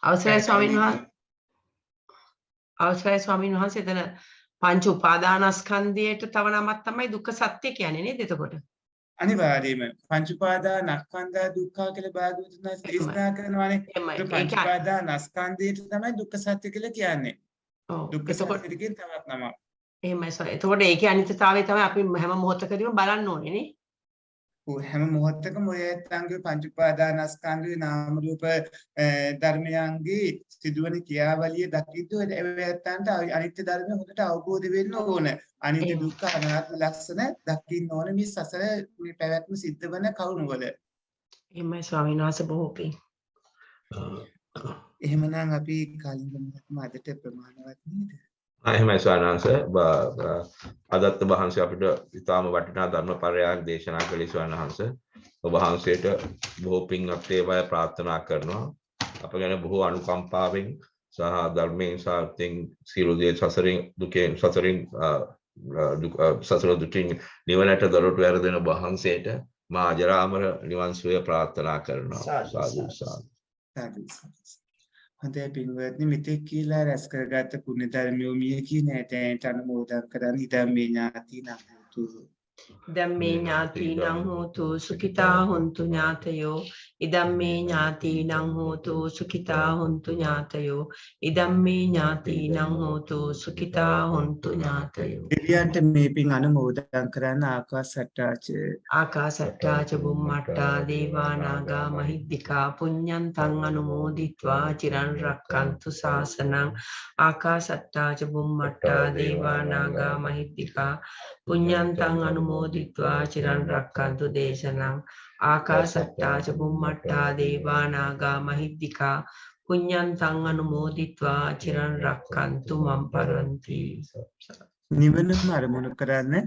අවසරයි ස්වාමීන් වහන්සේ එතන පංච උපාදානස්කන්ධයට තව නමක් තමයි දුක්ඛ සත්‍ය කියන්නේ නේද එතකොට? අනිවාර්යයෙන්ම පංච උපාදානස්කන්ධ දුක්ඛ කියලා භාග්‍යවතුන් වහන්සේ දේශනා කරනවානේ. පංච උපාදානස්කන්ධයට තමයි දුක්ඛ සත්‍ය කියලා කියන්නේ. ඔව්. දුක්ඛ සත්‍යකින් තවත් නමක්. එහෙමයි සර්. එතකොට ඒකේ අනිත්‍යතාවය තමයි අපි හැම මොහොතකදීම බලන්න ඕනේ නේ. හැම මොහොතකම ඔය ඇත්තන්ගේ පංච උපාදානස්කන්ධේ නාම රූප ධර්මයන්ගේ සිදුවන ක්‍රියාවලිය දකිද්දී ඔය ඇත්තන්ට අනිත්‍ය ධර්මය හොඳට අවබෝධ වෙන්න ඕන. අනිත්‍ය දුක්ඛ අනාත්ම ලක්ෂණ දකින්න ඕන මේ සසර මේ පැවැත්ම සිද්ධ වෙන කරුණවල. එහෙමයි ස්වාමීන් වහන්සේ බොහෝ පිං. එහෙමනම් අපි කලින් මහත්මයා අදට ප්‍රමාණවත් නේද? එහෙමයි ස්වාමීන් වහන්සේ අදත් වහන්සේ අපිට ඉතාම වටිනා ධර්ම පරයයක් දේශනා කළේ ස්වාමීන් වහන්සේ. ඔබ වහන්සේට බොහෝ පින්වත් වේවායි ප්‍රාර්ථනා කරනවා. අප ගැන බොහෝ අනුකම්පාවෙන් සහ ධර්මයෙන් සාර්ථෙන් සියලු දේ සසරින් දුකෙන් සසර දුකින් නිවනට දොරටු ඇර දෙන ඔබ වහන්සේට මා අජරාමර නිවන් සුවය ප්‍රාර්ථනා කරනවා. සාදු සාදු. හොඳයි පින්වත්නි, මෙතෙක් කියලා රැස් කරගත් පුණ්‍ය ධර්මියෝ මිය කියන ඇතැන්ට අනුමෝදන් කරන් ඉදම්මේ ඥාතිනම් හෝතු. ඉදම්මේ ඥාතිනං හෝතු සුඛිතා හොන්තු ඥාතයෝ. ඉදම්මේ ඥාතිනං හෝතු සුඛිතා හොන්තු ඥාතයෝ. ඉදම්මේ ඥාතිනං හෝතු සුඛිතා හොන්තු ඥාතයෝ. දෙවියන්ට මේ පින් අනුමෝදන් කරන්න ආකාසට්ටාච ආකාසට්ටා ච බුම්මට්ටා දේවා නාග මහිද්దికා පුඤ්ඤන්තං අනුමෝදිත්වා චිරන් රක්칸තු ශාසනං. ආකාසට්ටා ච බුම්මට්ටා දේවා නාග මහිද්దికා පුඤ්ඤන්තං අනුමෝදිත්වා චිරන් රක්칸තු දේශනං. ආකාසට්ටා ච බුම්මට්ටා දේවා නාග මහිද්దికා පුඤ්ඤන්තං අනුමෝදිත්වා චිරන් රක්칸තු මම් පරන්ති. නිවනම අරමුණු කරන්න